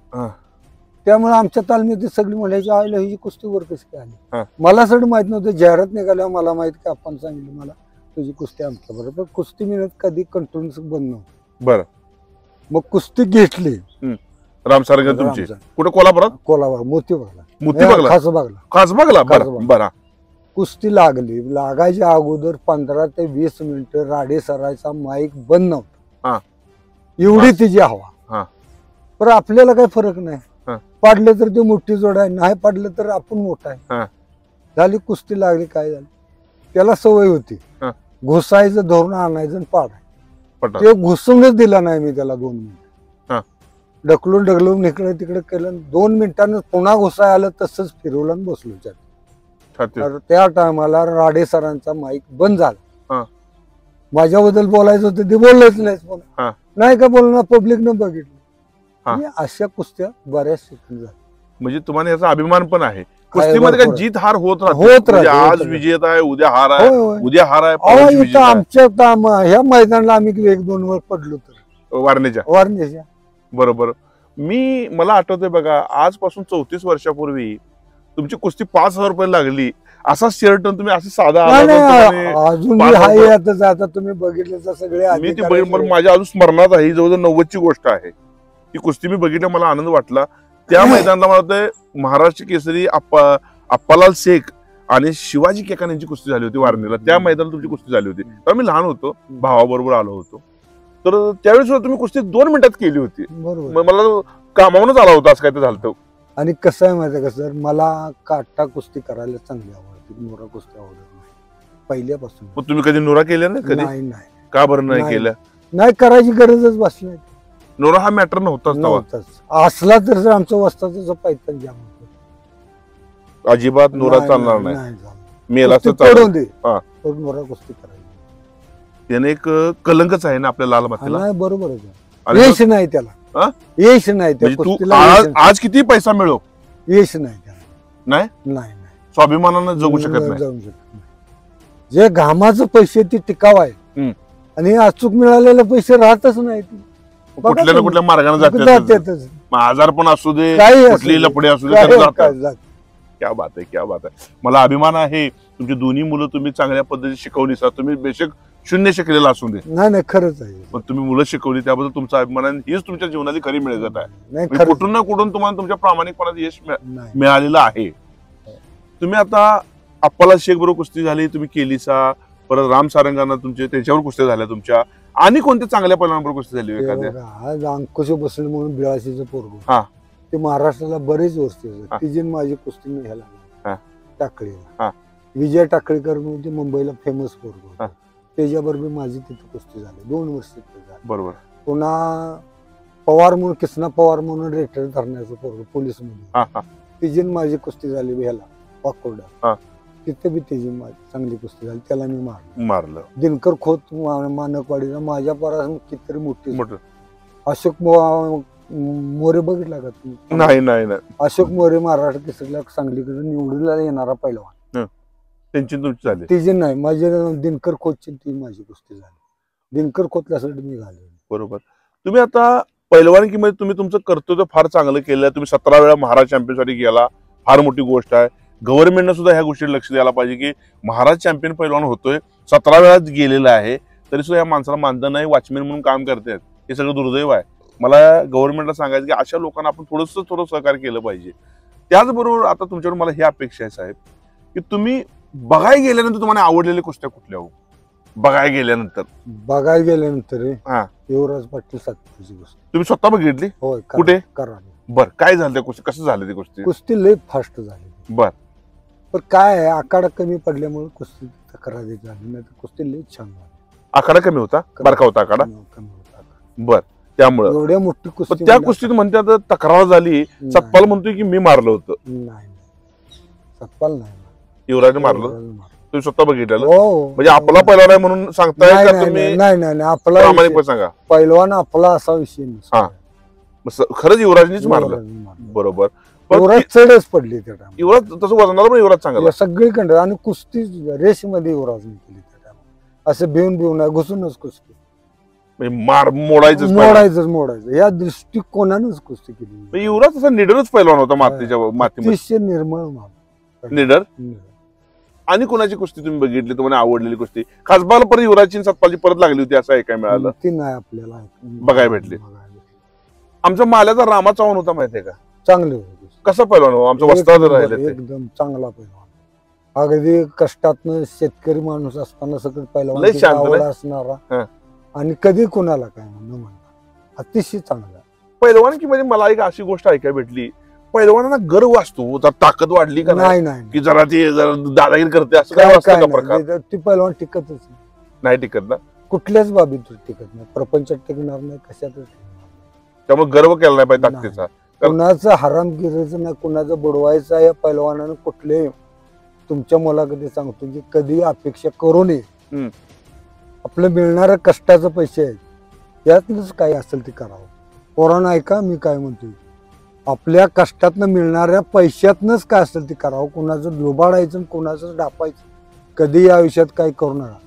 त्यामुळे आमच्या तालमीत सगळी म्हणायची आयला ही कुस्ती वर कशी आली. मला सगळं माहित नव्हतं. जाहिरात निघाल्या मला माहित की आपण सांगितलं मला तुझी कुस्ती आमच्या बरोबर. कुस्ती मिळत कधी कंटिन्यूस बंद नव्हतं. बरं. मग कुस्ती घेतली राम सारंगी तुमची कुठे? कोल्हापूर. मोतीबागला. खासबागला. कुस्ती लागायच्या अगोदर 15 ते 20 मिनिटं राडे सरायचा माईक बंद नव्हता. एवढी तिची हवा. पण आपल्याला काही फरक नाही. पाडलं तर ते मोठी जोड आहे, नाही पाडलं तर आपण मोठा आहे. झाली कुस्ती लागली. काय झालं, त्याला सवय होती घुसायचं, धरून आणायचं आणि पाडायचं. ते घुसूनच दिला नाही मी त्याला. 2 मिनिट ढकलून इकडे तिकडे केलं. 2 मिनिटांनी पुन्हा घुसाय आलं, तसंच फिरवलं आणि बसलो. तर त्या टायमाला राडे सरांचा माईक बंद झाला. माझ्याबद्दल बोलायचं होतं ते बोललंच नाही. का बोलणार, पब्लिकनं बघितलं. अशा कुस्त्या बऱ्याच शिकून झाल्या. म्हणजे तुम्हाला याचा अभिमान पण आहे. कुस्तीमध्ये काय जीत हार होत राहते. होत म्हणजे राहते, आज होत विजेता आहे, उद्या हार आहे, होय, होय. उद्या हार आहे, अहो, परवा इथं विजेता आहे. आमच्या ह्या मैदानाला आम्ही 1-2 वर पडलो तर वारणेच्या वारणेच्या. बरोबर. मला आठवतंय बघा, आजपासून 34 वर्षापूर्वी तुमची कुस्ती 5,000 रुपये लागली. असा शर्ट तुम्ही असं साधा नाही, आला नाही, तर तुम्ही अजून 5,000 हाय रुपये- आता तुम्ही बघितलं तर सगळे मी ती अधिकारी बघितली, पण माझ्या अजून स्मरणात आहे. ही जवळजवळ 90ची गोष्ट आहे. ती कुस्ती मी बघितलं, मला आनंद वाटला. त्या मैदानाला मला वाटतं महाराष्ट्र केसरी अप्पालाल शेख आणि शिवाजी केकान यांची कुस्ती झाली होती वारणेला. त्या मैदानात तुमची कुस्ती झाली होती. तेव्हा मी लहान होतो, भावाबरोबर आलो होतो. तर त्यावेळेस सुद्धा तुम्ही कुस्ती 2 मिनिटात केली होती. बरोबर. मला कामावूनच आला होता असं काय ते झालं. आणि कसं आहे माहिती का सर, मला काटा कुस्ती करायला चांगली आवडते, मोरा कुस्ती आवडत नाही पहिल्यापासून. मग तुम्ही कधी नोरा केल्या ना? कधी नाही नाही का बरं नाही नाही. केलं? नाही करायची गरजच बसली नाही. नोरा हा मॅटर नव्हताच तेव्हा. नव्हताच. असला तर आमचं वस्ताचं पायथन जाम होतं. अजिबात नोरा चालणार नाही. झालं. मेला कुस्ती तर पडून दे, हा. पण मोरा कुस्ती करायची त्याने एक कलंकच आहे ना आपल्या लाल मातीला. नाही, बरोबर आहे. आणि यश नाही त्याला, हा? यश नाही त्या म्हणजे तू कुस्तीला, आज किती पैसा मिळव, यश नाही त्याला. नाही नाही स्वाभिमानानं जगू शकत नाही. जाऊ शकत नाही. जे घामाचे पैसे ती टिकाव आहे हम्म. आणि अचूक मिळालेले पैसे राहतच नाही. कुठल्या ना कुठल्या मार्गाने जातात. जातातच. मग आजार पण असू दे, काही असू कुठली दे. लपडे असू दे, काय- त्याला काय जातात. जात. क्या बात आहे, क्या बात आहे. मला अभिमान आहे. तुमची दोन्ही मुलं तुम्ही चांगल्या पद्धतीने शिकवली. तुम्ही बेशक 0 शिकलेला असू दे, नाही खरंच आहे. पण तुम्ही मुलं शिकवली त्याबद्दल तुमचा अभिमान आहे. हीच तुमच्या जीवनाची खरी मिळत आहे. नाही म्हणजे खरंच. कुठून ना कुठून तुम्हाला तुमच्या प्रामाणिकपणाचं यश नाही. मिळालेलं आहे. तुम्ही आता अप्पाला शेख बरोबर कुस्ती झाली, तुम्ही केलीसा. परत राम सारंगांना तुमचे त्यांच्यावर कुस्त्या झाल्या तुमच्या. आणि कोणत्या चांगल्या पैलवानांबरोबर कुस्ती झाली हे एखाद्या? बघा, आज अंकुश बसले म्हणून बिळाशीचं पोरगं, हा. ते महाराष्ट्राला बरेच वर्ष हा. तिची माझी कुस्ती मी ह्याला हा. टाकळीला. हा. विजय टाकळीकर म्हणून ते मुंबईला फेमस पोरग हा. होतं. त्याच्याबरोबर माझी तिथे कुस्ती झाली 2 वर्ष तिथे झाली. बरोबर. पुन्हा पवार म्हणून, कृष्णा पवार म्हणून रिटायर धरण्याचं पोरग पोलीस मध्ये, तिची माझी कुस्ती झाली ह्याला हा. वाकोर्डा. तिथे बी त्याची चांगली कुस्ती झाली, त्याला मी मारलं. दिनकर खोत मानकवाडीला माझ्या परास कितीतरी मोठी. मोठं. अशोक मोरे बघितला का तुम्ही? नाही नाही नाही. अशोक मोरे महाराष्ट्र केसरीला सांगलीकडे निवडून येणारा पहिलवान, त्यांची तुमची झाली. तिची नाही, माझे दिनकर खोतची ती माझी कुस्ती झाली. दिनकर खोतल्यासाठी मी घालवली. बरोबर. तुम्ही आता पैलवानकीमध्ये तुम्ही तुमचं कर्तव्य फार चांगलं केलं. तुम्ही 17 वेळा महाराज चॅम्पियनसाठी गेला, फार मोठी गोष्ट आहे. गव्हर्नमेंटनं सुद्धा ह्या गोष्टीला लक्ष द्यायला पाहिजे की महाराज चॅम्पियन पैलवान होतोय, 17 वेळा गेलेला आहे, तरी सुद्धा या माणसाला मानधन नाही, वॉचमॅन म्हणून काम करतात. हे सगळं दुर्दैव आहे. मला गव्हर्नमेंटला सांगायचं की अशा लोकांना आपण थोडं सहकार्य केलं पाहिजे. त्याचबरोबर आता तुमच्यावर मला ही अपेक्षा आहे साहेब, की तुम्ही बघायला गेल्यानंतर तुम्हाला आवडलेल्या कुस्त्या कुठल्या हो? बघायला गेल्यानंतर हा, युवराज पाटील सातपुतेची कुस्ती तुम्ही स्वतः बघितली? होय. कुठे? कराड. बर, काय झालं त्या कुस्ती, कसं झालं ती कुस्ती? कुस्ती लय फास्ट झाली. बर. पण काय आहे, आखाडा कमी पडल्यामुळे कुस्ती तक्रारी झाली, नाही तर कुस्ती लय छान झाली. आखाडा कमी होता, बारका होता आखाडा? कमी होता. बर. त्यामुळे एवढ्या मोठी कुस्ती त्या कुस्तीत म्हणतात तक्रार झाली, सतपाल म्हणतोय की मी मारलं होतं. नाही, सतपाल नाही, युवराजने मारलं. तुम्ही स्वतः बघितलं? हो. म्हणजे आपला पैलवान आहे म्हणून सांगताय का तुम्ही? नाही, आपला प्रामाणिकपणे सांगा. पैलवान आपला असा विषय हा. खरंच युवराजनीच मारलं. बरोबर. युवराज चढच पडली त्या टाइम. युवराज तसं वजनाला पण युवराज चांगला सगळीकडे, आणि कुस्ती रेस मध्ये युवराजने केली त्या टाइम. असं भिवून नाही, घुसूनच कुस्ती, मोडायचं या दृष्टिकोनानच कुस्ती केली. युवराज तसा निडरच पैलवान होता मातीच्या मातीमध्ये. अतिशय निर्मळ निडर. आणि कोणाची कुस्ती तुम्ही बघितली तुम्हाला आवडलेली कुस्ती? खासबाला परत युवराजची सतपालची परत लागली होती असं ऐकाय मिळालं? ती नाही आपल्याला बघायला भेटली. आमच्या माल्याचा रामा चव्हाण होता माहितीये का? चांगले होते. कसा पैलवान हो? आमचा वस्ताद राहिले. एकदम चांगला पैलवान, अगदी कष्टातनं शेतकरी माणूस असताना सगळं लय पैलवान शांत आवड रे. असणारा, आणि कधी कोणाला काय म्हणणं अतिशय चांगला पैलवानकीमध्ये मला एक अशी गोष्ट ऐकायला भेटली, पैलवानांना गर्व असतो, जर ताकद वाढली का नाही की जरा ती जरा दादागिरी करते असं काय असतं का प्रकार? नाही, ती पैलवान टिकतच नाही टिकत ना? कुठल्याच बाबीत टिकत नाही, प्रपंचात टिकणार नाही, कशातच टिकणार नाही. त्यामुळे गर्व केला नाही पाहिजे ताकदीचा. कुणाचं हरामगिरीचं नाही, कुणाचं बुडवायचं या पैलवानानं कुठले, तुमच्या मुलाकडे सांगतो की कधी अपेक्षा करू नये. आपलं मिळणारं कष्टाचं पैसे आहेत, यातच काय असेल ते करावं. पोरांना ऐका मी काय म्हणतोय, आपल्या कष्टातनं मिळणाऱ्या पैशातनच काय असेल ते करावं. कोणाचं लुबाडायचं कोणाचं डापायचं कधी आयुष्यात काही करू नका.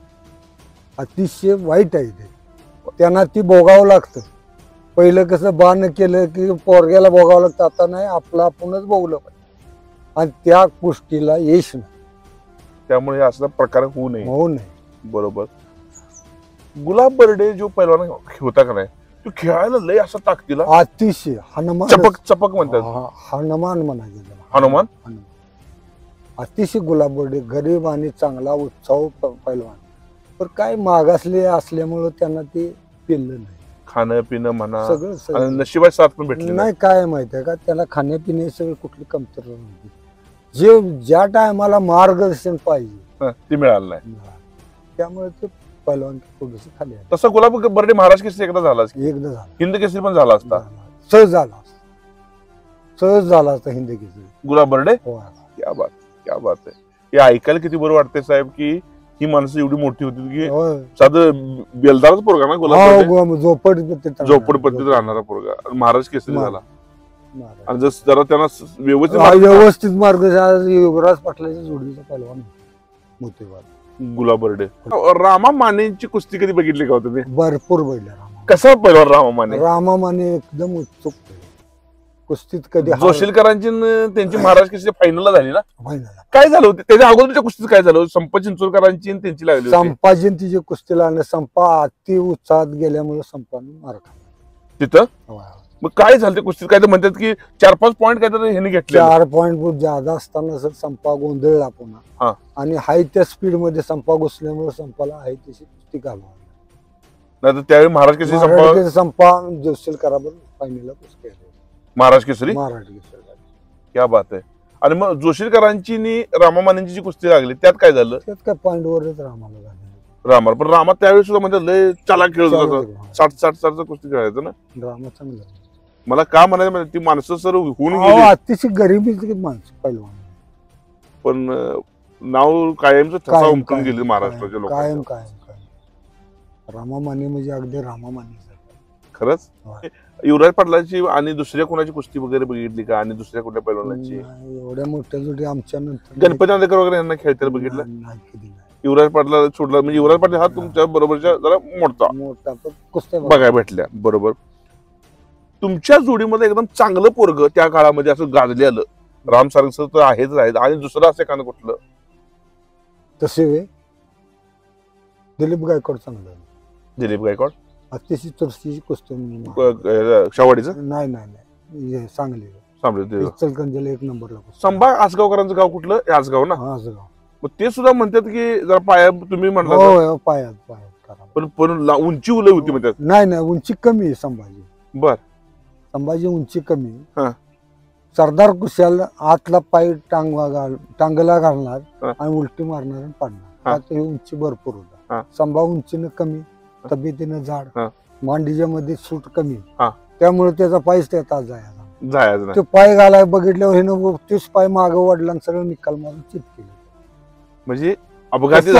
अतिशय वाईट आहे ते. त्यांना ती भोगावं लागतं. पहिलं कसं बाण केलं की पोरग्याला भोगावं लागतं. आता नाही, आपलं आपणच भोगलं पाहिजे आणि त्या गोष्टीला यश नाही. त्यामुळे असा प्रकार होऊ नये. बरोबर. गुलाब बर्डे जो पैलवान होता का नाही, तो खेळायला लय असा ताकदीला अतिशय हनुमान चपक म्हणतात. हनुमान म्हणायचं. हनुमान अतिशय गुलाब बर्डे गरीब आणि चांगला उत्साह पैलवान. पण काय मागासले असल्यामुळं त्यांना ते पिल्लं नाही. खाणं पिणं म्हणा सगळं नशिबाची साथ पण भेटली नाही. काय माहिती आहे का, त्याला खाण्यापिणे सगळं कुठली कमतरता नव्हती. जे ज्या टायमाला मार्गदर्शन पाहिजे ते मिळालं नाही. त्यामुळे ते पैलवान थोडीशी खाली आली. तसं गुलाब बर्डे महाराष्ट्र केसरी एकदा झाला, हिंद केसरी पण झाला असता. सहज झाला असता हिंद केसरी गुलाब बर्डे. क्या बात आहे. हे ऐकायला किती बरं वाटतंय साहेब की ही माणसं एवढी मोठी होती की साधं बेलदारच पोरगा ना गुलाब. झोपडपट्टीत राहणारा पोरगा महाराज केसरी झाला. आणि जर जरा त्यांना व्यवस्थित मार्गदर्शन युवराज पाटलाच्या जोडीचा पैलवान मोतीबाग गुलाब बर्डे. रामा मानेची कुस्ती कधी बघितली का तुम्ही? भरपूर बघितल्या. कसा पैलवान रामा माने? एकदम उत्सुक कुस्तीत. कधी जोशीलकरांची त्यांची महाराज केसरी फायनलला झाली ना? फायनल काय झालं होतं त्याच्या अगोदरच्या कुस्तीत? काय झालं? संपा चिंचोरकरांची त्यांची लागली. संपाजी तिची कुस्ती लागली. संपा अति उत्साहात गेल्यामुळे संपाने मार खाल्ला तिथं. मग काय झालं ते कुस्तीत? काय तर म्हणतात की 4-5 पॉईंट काय तर ह्याने घेतले. 4 पॉईंट जादा असताना सर संपा गोंधळला पुन्हा. आणि हाय त्या स्पीड मध्ये संपा घुसल्यामुळे संपाला हाय तशी कुस्ती घालवा. नाही तर त्यावेळी महाराज केसरी संपा जोशीलकराबरोबर फायनलला कुस्ती आली. महाराज केसरी. क्या बात आहे. आणि मग जोशीलकरांची आणि रामा मानेंची जी कुस्ती लागली त्यात काय झालं? त्यात काय पॉईंट वरच रामाला झाले. रामा पण रामा त्यावेळी सुद्धा म्हणजे लय चालाक खेळत होता. 60-60 कुस्ती खेळायचं ना रामा. चांगला. मला का म्हणायचं ती माणसं सर होऊन गेली. अतिशय गरिबीची माणसं पैलवान. पण नाव कायमच ठसा उमटून गेली महाराष्ट्राच्या लोकांना. कायम रामा माने म्हणजे अगदी रामा माने. खरंच. युवराज पाटलाची आणि दुसऱ्या कोणाची कुस्ती वगैरे बघितली का? आणि दुसऱ्या कुठल्या पैलवानाची? एवढ्या मोठ्या जोडी आमच्या नंतर गणपती आंदेकर वगैरे यांना खेळताना बघितलं? युवराज पाटला सोडला म्हणजे युवराज पाटील हा तुमच्या बरोबरच्या जरा मोठा कुस्त्या बघायला भेटल्या. बरोबर. तुमच्या जोडीमध्ये एकदम चांगलं पोरग त्या काळामध्ये असं गाजले आलं राम सारंग तर आहेच आहेत. आणि दुसरं असं एखादं कुठलं? तसे दिलीप गायकवाड चांगलं. दिलीप गायकवाड अतिशय चुरशीची कुस्ती. शावाडीचं नाही सांगली. सांगली एक नंबरला. संभा आसगावकरांचं गाव कुठलं? आसगाव ना. आसगाव. मग ते सुद्धा म्हणतात की जरा पाया तुम्ही म्हणला पायात पण उंची उलय होती म्हणतात. नाही उंची कमी आहे संभाजी. बर. संभाजी उंची कमी. सरदार कुशाल आतला पाय टांगला घालणार आणि उलटी मारणार आणि पाडणार. उंची भरपूर होता. संभा उंचीनं कमी, तब्येतीनं जाड, मांडीच्या मध्ये सूट कमी. त्यामुळे त्याचा पायच त्यात जायचा. ते पाय घालाय बघितल्यावर हे तेच पाय मागं वडला सरळ निकाल मारून चित केली. म्हणजे अपघाती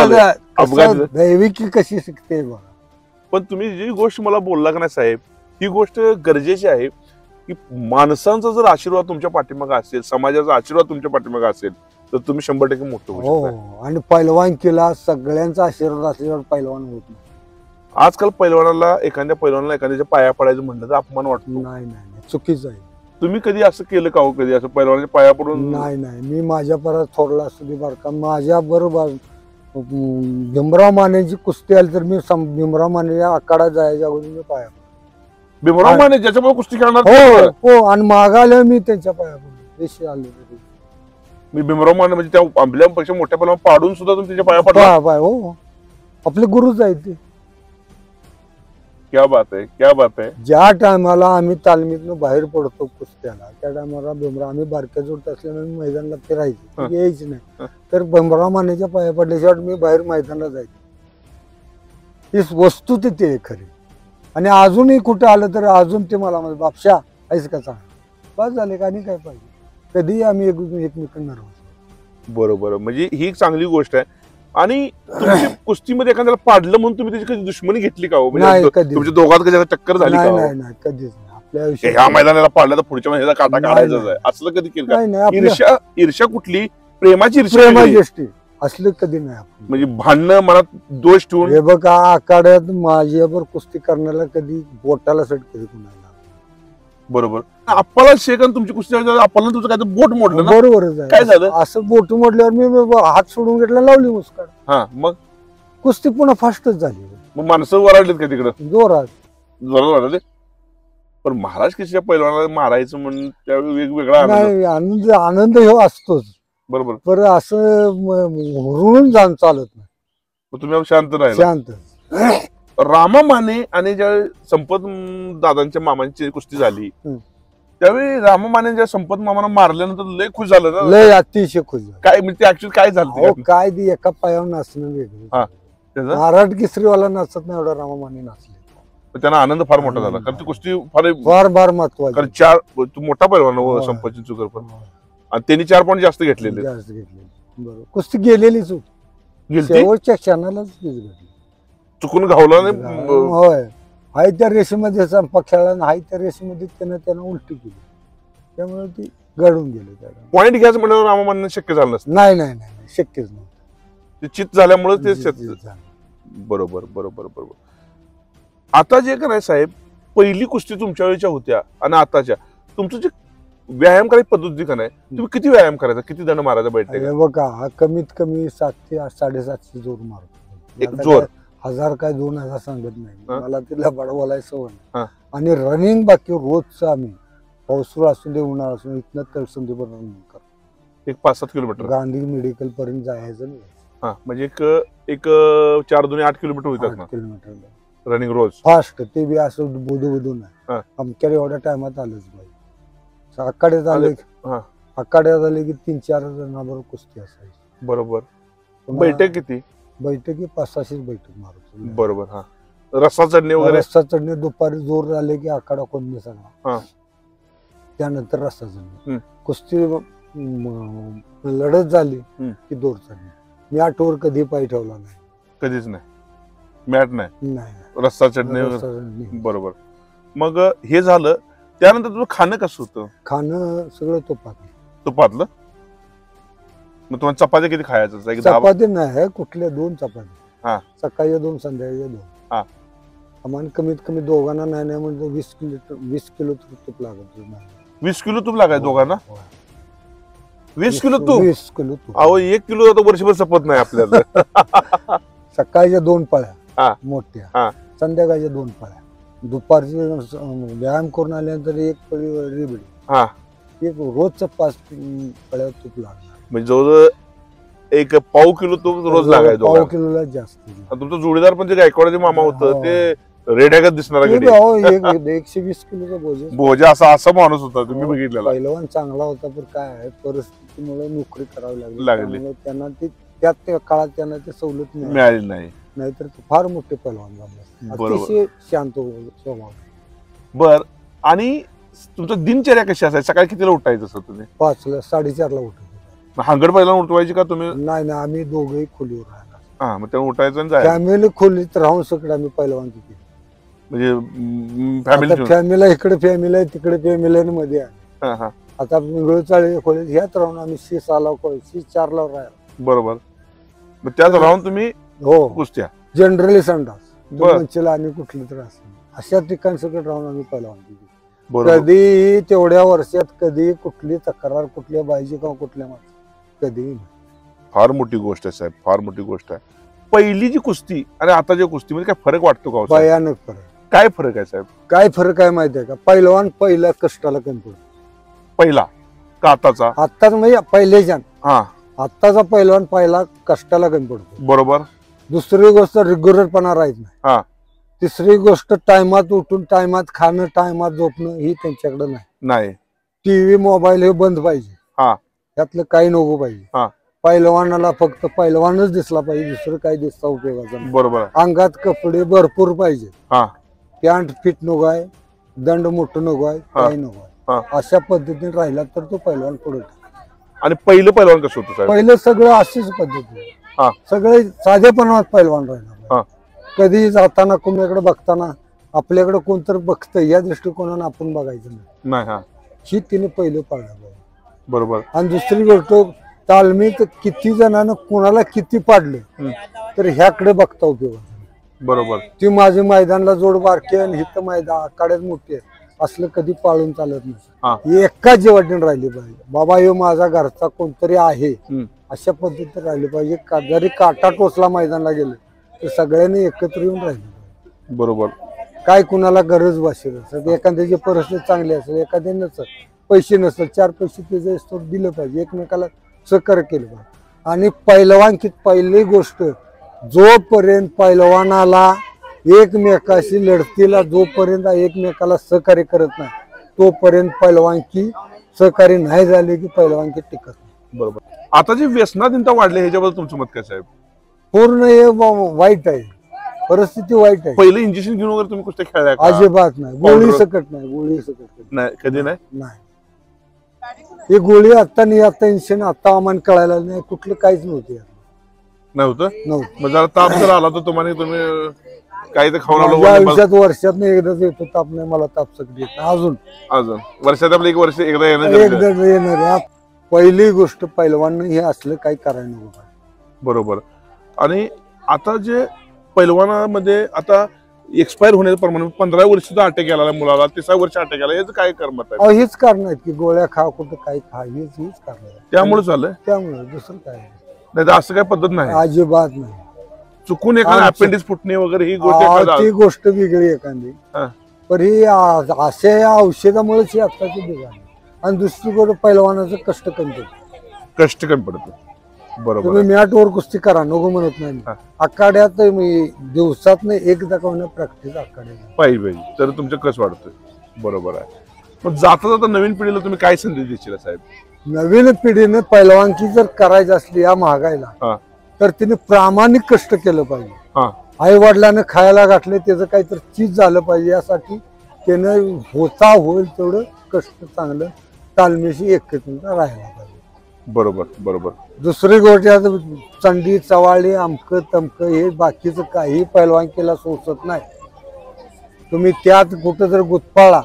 दैविकी कशी शिकते बघा. पण तुम्ही जी गोष्ट मला बोलला का नाही साहेब, ही गोष्ट गरजेची आहे की माणसांचा जर आशीर्वाद तुमच्या पाठीमागे असेल, समाजाचा आशीर्वाद तुमच्या पाठीमागे असेल तर तुम्ही 100% मोठं होऊ शकता. आणि पैलवान केला सगळ्यांचा आशीर्वाद असल्यावर पैलवान होत नाही. आजकाल पैलवानाला एखाद्याच्या पाया पडायचं म्हणलं तर अपमान वाटतो. नाही चुकीचं आहे. तुम्ही कधी असं केलं का हो? कधी असं पैलवानाच्या पाया पडून? नाही मी माझ्या परत थोरला असू दे बरं का, माझ्या बरोबर भीमराव मानेची कुस्ती आली तर मी भीमराव मानेच्या आखाडा जायच्या अगोदर मी पाया. भीमराव माने ज्याच्यामुळे कुस्ती खेळणार? हो. आणि मागायला मी त्यांच्या पाया पडलो. आले मी भीमराव माने म्हणजे त्या आपल्यापेक्षा मोठ्या पैलवान पाडून सुद्धा तुम्ही त्याच्या पाया पडला? हो. आपले गुरुच आहेत ते. क्या बात आहे. ज्या टायमाला आम्ही तालमीतनं बाहेर पडतो कुस्त्याला त्या टायमाला भीमराव, आम्ही बारक्या जोडत असल्यामुळे मैदानाला फिरायचे यायची नाही. तर भीमराव मानेच्या पाया पडल्याशिवाय मी बाहेर मैदानाला जायचो. ही वस्तू तिथे आहे खरी. आणि अजूनही कुठं आलं तर अजून ते मला म्हणतात बापशा आहेस का चांगला. बस झाले का? आणि काय पाहिजे. कधीही आम्ही एकमेकांना राहू. बरोबर. म्हणजे ही एक चांगली गोष्ट आहे. आणि कुस्तीमध्ये एखाद्याला पाडलं म्हणून तुम्ही त्याची कधी दुश्मनी घेतली का हो? तुमच्या दोघात कधी टक्कर झाली? नाही कधीच नाही. आपल्या ह्या मैदानाला पाडलं तर पुढच्या महिन्याचा काटा काढायचाच आहे, असलं कधी केलं नाही का? नाही ईर्ष्या ईर्ष्या कुठली? प्रेमाची ईर्ष्या वेगळी. गोष्टी असलं कधी नाही आपण. म्हणजे भांडणं मनात दोष ठेवून. हे बघा आखाड्यात माझ्यावर कुस्ती करण्याला कधी बोटाला सट कधी कुणाला. बरोबर. आपल्याला शेकन तुमची कुस्ती आपल्याला तुझं काय बोट मोडलं ना? बरोबरच आहे. काय झालं? असं बोट मोडल्यावर मी हात सोडून घेतला, लावली मुस्काड. हा मग कुस्ती पुन्हा फास्टच झाली. मग माणसं वराडलीत का तिकडं? जोरात वराडले. पण महाराज केसरीच्या पैलवानाला मारायचं म्हणून त्यावेळी वेगवेगळा आनंद. नाही, आनंद आनंद हे असतोच. बरोबर. पर असं हुरून जाऊन चालत नाही. मग तुम्ही शांत राहिला. शांत. रामा माने आणि ज्या संपत दादांच्या मामांची कुस्ती झाली त्यावेळी रामा माने ज्या संपत मामांना मारल्यानंतर लय खुश झालं ना? लय अतिशय खुश झालं. काय म्हणजे ऍक्च्युअली काय झालं अहो, काय ती एका पायावर नाचणं वेगळं. त्याचा महाराज केसरीवाला नाचत नाही एवढा रामामाने नाचले. त्यांना आनंद फार मोठा झाला कारण ती कुस्ती फार फार महत्वाची. कारण चार तू मोठा पैलवान संपत चिंचोकर पण, आणि त्यांनी 4 पॉईंट जास्त घेतलेले. जास्त घेतले. बरोबर. कुस्ती गेलेलीच होती. शेवटच्या क्षणालाच घडली. चुकून घावला नाही. होय. हाय त्या रेषेमध्ये संपा खेळला, हाय त्या रेषेमध्ये त्यानं उलटी केली, त्यामुळे ती घडून गेली. त्याला पॉईंट घ्यायचं म्हणल्यावर रामामाने शक्य झालं नसतं. नाही नाही नाही शक्यच नव्हतं. ते चित झाल्यामुळे ते बरोबर बरोबर बरोबर. आता जे काय साहेब, पहिली कुस्ती तुमच्या वेळेच्या होत्या आणि आताच्या तुमचं जे व्यायाम करायची पद्धत जी का नाही, तुम्ही किती व्यायाम करायचा, किती दंड मारायचा बैठक? बघा कमीत कमी 700 ते 750 जोर मारतो. एक जोर 1000 काय 2000 सांगत नाही मला, तिला बड बोलायचं सवय. आणि रनिंग बाकी रोजचं आम्ही पावसाळा असू दे उन्हाळा असू दे इथनं तळसंदीपर्यंत रनिंग करतो. एक 5-7 किलोमीटर गांधी मेडिकल पर्यंत जायचं नाही. म्हणजे एक 4 2 8 किलोमीटर होतात ना किलोमीटर रनिंग रोज फास्ट. ते बी असं बोधू नाही. आमच्या एवढ्या टायमात आलंच पाहिजे. आखाड्यात आले की 3-4 जणांबरोबर कुस्ती असायची. बरोबर. बैठक किती? बैठकी 500-600 बैठक मारतो. बरोबर. हा रस्सा चढणे वगैरे? रस्सा चढणे दुपारी जोर आले की आखाडा कोण सगळा, त्यानंतर रस्सा चढणे. कुस्ती लढत झाली की दोर चढणे. मी आठवर कधी पाय ठेवला नाही. कधीच नाही. मॅट नाही. रस्सा चढणे. बरोबर. मग हे झालं त्यानंतर तुझं खाणं कसं होतं? खाणं सगळं तुपातलं. मग तुम्हाला चपात्या किती खायचं? चपाती नाही, कुठल्या 2 चपात्या, सकाळी 2 संध्याकाळी 2. आम्हाला कमीत कमी दोघांना नाही म्हणजे 20 किलो तूप लागत. 20 किलो तूप लागायचं दोघांना? 20 किलो तूप? 20 किलो तूप. अहो 1 किलो आता वर्षभर सपत नाही आपल्याला. सकाळच्या 2 पळ्या मोठ्या, संध्याकाळच्या 2 पळ्या, दुपारची व्यायाम करून आल्यानंतर 1 पळी रिबडी. एक रोजचं 5 पळ्या तूप लागणार. म्हणजे जवळजवळ एक पाव किलो तूप रोज लागायचं. पाव किलोला जास्त. तुमचं जोडीदार पण जे गायकवाड मामा होतं ते रेड्यागत दिसणार. 120 किलोचा बोजा असा माणूस होता तुम्ही बघितलेला. पहिलवान चांगला होता, पण काय आहे परिस्थितीमुळे नोकरी करावी लागली. त्यांना त्यात काळात त्यांना ते सवलत मिळाली नाही. नाहीतर फार मोठे पहिलवान झाले. अतिशय शांत स्वभाव. बर. आणि तुमचं दिनचर्या कशी असायची? सकाळी कितीला उठायचं सर तुम्ही? 5ला 4:30ला उठायचं. हंगड पहिला उठवायची का तुम्ही? नाही आम्ही दोघेही खोलीवर राहिला. मग तेव्हा उठायचं आणि जायचं. फॅमिली खोलीत राहून सगळं आम्ही पहिलवान केली. म्हणजे फॅमिली इकडे फॅमिली आहे, तिकडे फॅमिली आहे मध्ये आहे. आता मिळूचाळी खोलीत ह्यात राहून आम्ही 6:00ला 4:00ला राहिला. बरोबर. मग त्यात राहून तुम्ही कुस्त्या जनरली संडास आणि कुठली तर अशा ठिकाणी सगळं राहून आम्ही पहिलवान केली. कधी तेवढ्या वर्षात कधी कुठली तक्रार कुठल्या बाईची किंवा कुठल्या माणसं कधी. फार मोठी गोष्ट आहे साहेब, फार मोठी गोष्ट आहे. पहिली जी कुस्ती आणि आता जी कुस्ती मध्ये काय फरक वाटतो का? भयानक फरक. काय फरक आहे साहेब? काय फरक आहे माहिती आहे का? पहिलवान पहिला कष्टाला कमी पडतो. पहिला का आताचा? आत्ताच म्हणजे पहिलेच्या. आत्ताचा पहिलवान पहिला कष्टाला कमी पडतो. बरोबर. दुसरी गोष्ट रेग्युलरपणा राहत नाही. तिसरी गोष्ट टायमात उठून टायमात खाणं टायमात झोपणं ही त्यांच्याकडे नाही. टीव्ही मोबाईल हे बंद पाहिजे. त्यातलं काही नको पाहिजे. पहिलवानाला फक्त पहिलवानच दिसला पाहिजे, दुसरं काही दिसता उपयोगाचा नाही. बरोबर. अंगात कपडे भरपूर पाहिजे. पॅन्ट फिट नको आहे, दंड मोठं नको आहे, काही नको आहे. अशा पद्धतीने राहिला तर तो पहिलवान पुढे. आणि पहिलं पहिलवान कसं होतं? पहिलं सगळं अशीच पद्धती, सगळे साधेपणात पहिलवान राहिला. कधी जाताना कुणाकडे बघताना आपल्याकडे कोणतर बघतंय या दृष्टिकोनानं आपण बघायचं नाही. हा ही तिने पहिलं पाळलं पाहिजे. बरोबर. आणि दुसरी गोष्ट तालमीत किती जणांना कोणाला किती पाडलं तर ह्याकडे बघता उपयोग. बरोबर. ती माझी मैदानला जोड बारकी आणि हिथं मैदान आखाड्यात मोठी आहे असलं कधी पाळून चालत नाही. एकाच जेवढीने राहिली पाहिजे. बाबा हे माझा घरचा कोणतरी आहे अशा पद्धतीने राहिली पाहिजे. जरी काटा टोचला मैदानला गेलं तर सगळ्यांनी एकत्र येऊन राहिले. बरोबर. काय कुणाला गरज भासेल असेल, एखाद्याची परिस्थिती चांगली असेल, एखाद्या नसेल, पैसे नसेल, 4 पैसे त्याचे दिलं पाहिजे, एकमेकाला सहकार्य केलं पाहिजे. आणि पैलवानकीत पहिली गोष्ट जोपर्यंत पैलवानाला एकमेकाशी लढतीला जोपर्यंत एकमेकाला सहकार्य करत नाही तोपर्यंत पैलवानकी सहकार्य नाही झाले की पैलवानकी टिकत नाही. बरोबर. आता जे व्यसनाधीनता वाढले ह्याच्याबद्दल तुमचं मत काय साहेब? पूर्ण हे वाईट आहे, परिस्थिती वाईट आहे. पहिले इंजेक्शन घेऊन वगैरे तुम्ही कुस्त्या खेळलाय का? अजिबात नाही. गोळी सकट नाही, गोळी सकट नाही, कधी नाही. ही गोळी आता नाही, आता इंजेक्शन आता आम्हाला कळायला नाही, कुठलं काहीच नव्हतं नव्हतं. नव्हतं. मग जरा ताप जर आला तर तुम्ही काही तर खाऊन आयुष्यात वर्षात एकदाच येतो ताप. नाही मला ताप सकट येत नाही अजून वर्षात आपलं 1 वर्ष एकदा येणार. पहिली गोष्ट पैलवान हे असलं काही करायला नको. बरोबर. आणि आता जे पैलवानामध्ये आता एक्सपायर होण्याचं प्रमाण 15 वर्ष सुद्धा अटॅक आला मुलाला, 30 वर्ष अटॅक आला, याचं काय करमत आहे? हेच कारण आहेत की गोळ्या खा कुठं काही खा, हेच कारण आहे. त्यामुळे चाललंय. त्यामुळे दुसरं काय नाही. असं काय पद्धत नाही, अजिबात नाही. चुकून एखादा अपेंडिक्स फुटणे वगैरे ही गोष्ट वेगळी एखादी, पण ही अशा औषधामुळेच आत्ताची बिघाड. आणि दुसरी गोष्ट पैलवानाचं कष्ट कमी पडतं. बरोबर. तुम्ही मॅटवर कुस्ती करा नको म्हणत नाही. आखाड्यात दिवसात एकदा का होणार प्रॅक्टिस आखाड्यात पाहिजे तर तुमचं कस वाढतोय. बरोबर आहे. मग जाता जाता नवीन पिढीला तुम्ही काय संदेश देशील साहेब? नवीन पिढीने पैलवानकी जर करायची असली या महागाईला तर तिने प्रामाणिक कष्ट केलं पाहिजे. आई वडिलांना खायला घातले त्याचं काहीतरी चीज झालं पाहिजे यासाठी त्यानं होईल तेवढं कष्ट चांगलं तालमेशी एकत्रित राहायला पाहिजे. बरोबर. बरोबर. दुसरी गोष्ट चंडी चवाळी अमकं तमकं हे बाकीचं काही पैलवानकीला सोसत नाही. तुम्ही त्यात कुठं जर गुतपाळा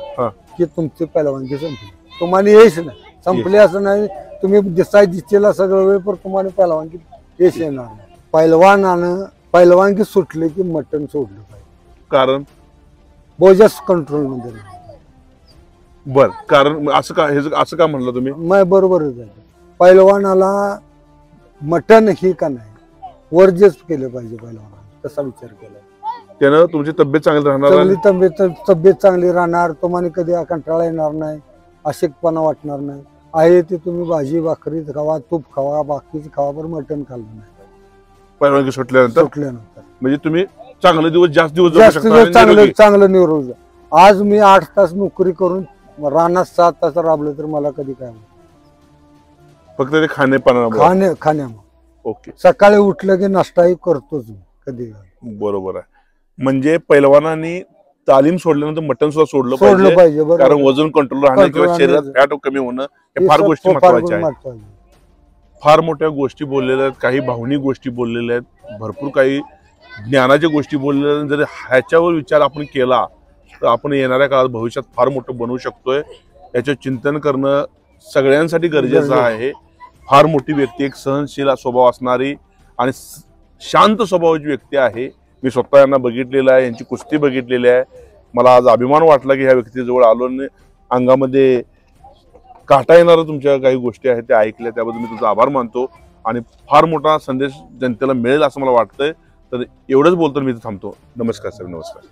की तुमची पैलवानकी संपली. तुम्हाला यश नाही संपली असं नाही. तुम्ही दिसेला सगळं वेळ पण तुम्हाला पैलवानकी यश येणार नाही. पैलवानकी सुटले की मटण सोडलं पाहिजे. कारण बोजस कंट्रोल मध्ये. बर. कारण असं का म्हणलं तुम्ही? बरोबरच आहे. पैलवानाला मटण ही का नाही वर्जच केलं पाहिजे. पैलवानाला तसा विचार केला त्यानं तुमची तब्येत चांगली राहणार. तब्येत चांगली राहणार. तुम्हाला कधी कंटाळा येणार नाही, अशक्तपणा वाटणार नाही. आहे ते तुम्ही भाजी भाकरी खावा, तूप खावा, बाकीच खावा, पण मटण खाल्लं नाही पैलवानकी सुटल्यानंतर. म्हणजे तुम्ही चांगले दिवस जास्त चांगलं निरोगी. आज मी 8 तास नोकरी करून रानात 7 तास राबलो तर मला कधी काय फक्त ते खाण्यामुळे. ओके. सकाळी उठलं की नाश्ताही करतोच कधी. बरोबर आहे. म्हणजे पैलवानांनी तालीम सोडल्यानंतर मटण सुद्धा सोडलं पाहिजे. कारण वजन कंट्रोल राहणं किंवा शरीरात फॅट कमी होणं हे फार गोष्टी महत्वाच्या आहेत. फार मोठ्या गोष्टी बोललेल्या आहेत, काही भावनिक गोष्टी बोललेल्या आहेत, भरपूर काही ज्ञानाच्या गोष्टी बोललेल्या आहेत. जर ह्याच्यावर विचार आपण केला तर आपण येणाऱ्या काळात भविष्यात फार मोठं बनवू शकतोय. याचं चिंतन करणं सगळ्यांसाठी गरजेचं आहे. फार मोठी व्यक्ती, एक सहनशील स्वभाव असणारी आणि शांत स्वभावाची व्यक्ती आहे. मी स्वतः यांना बघितलेलं आहे, यांची कुस्ती बघितलेली आहे. मला आज अभिमान वाटला की ह्या व्यक्तीजवळ आलो आणि अंगामध्ये काटा येणाऱ्या तुमच्या काही गोष्टी आहेत त्या ऐकल्या, त्याबद्दल मी तुमचा आभार मानतो. आणि फार मोठा संदेश जनतेला मिळेल असं मला वाटतंय. तर एवढंच बोलतो मी थांबतो. नमस्कार सर. नमस्कार.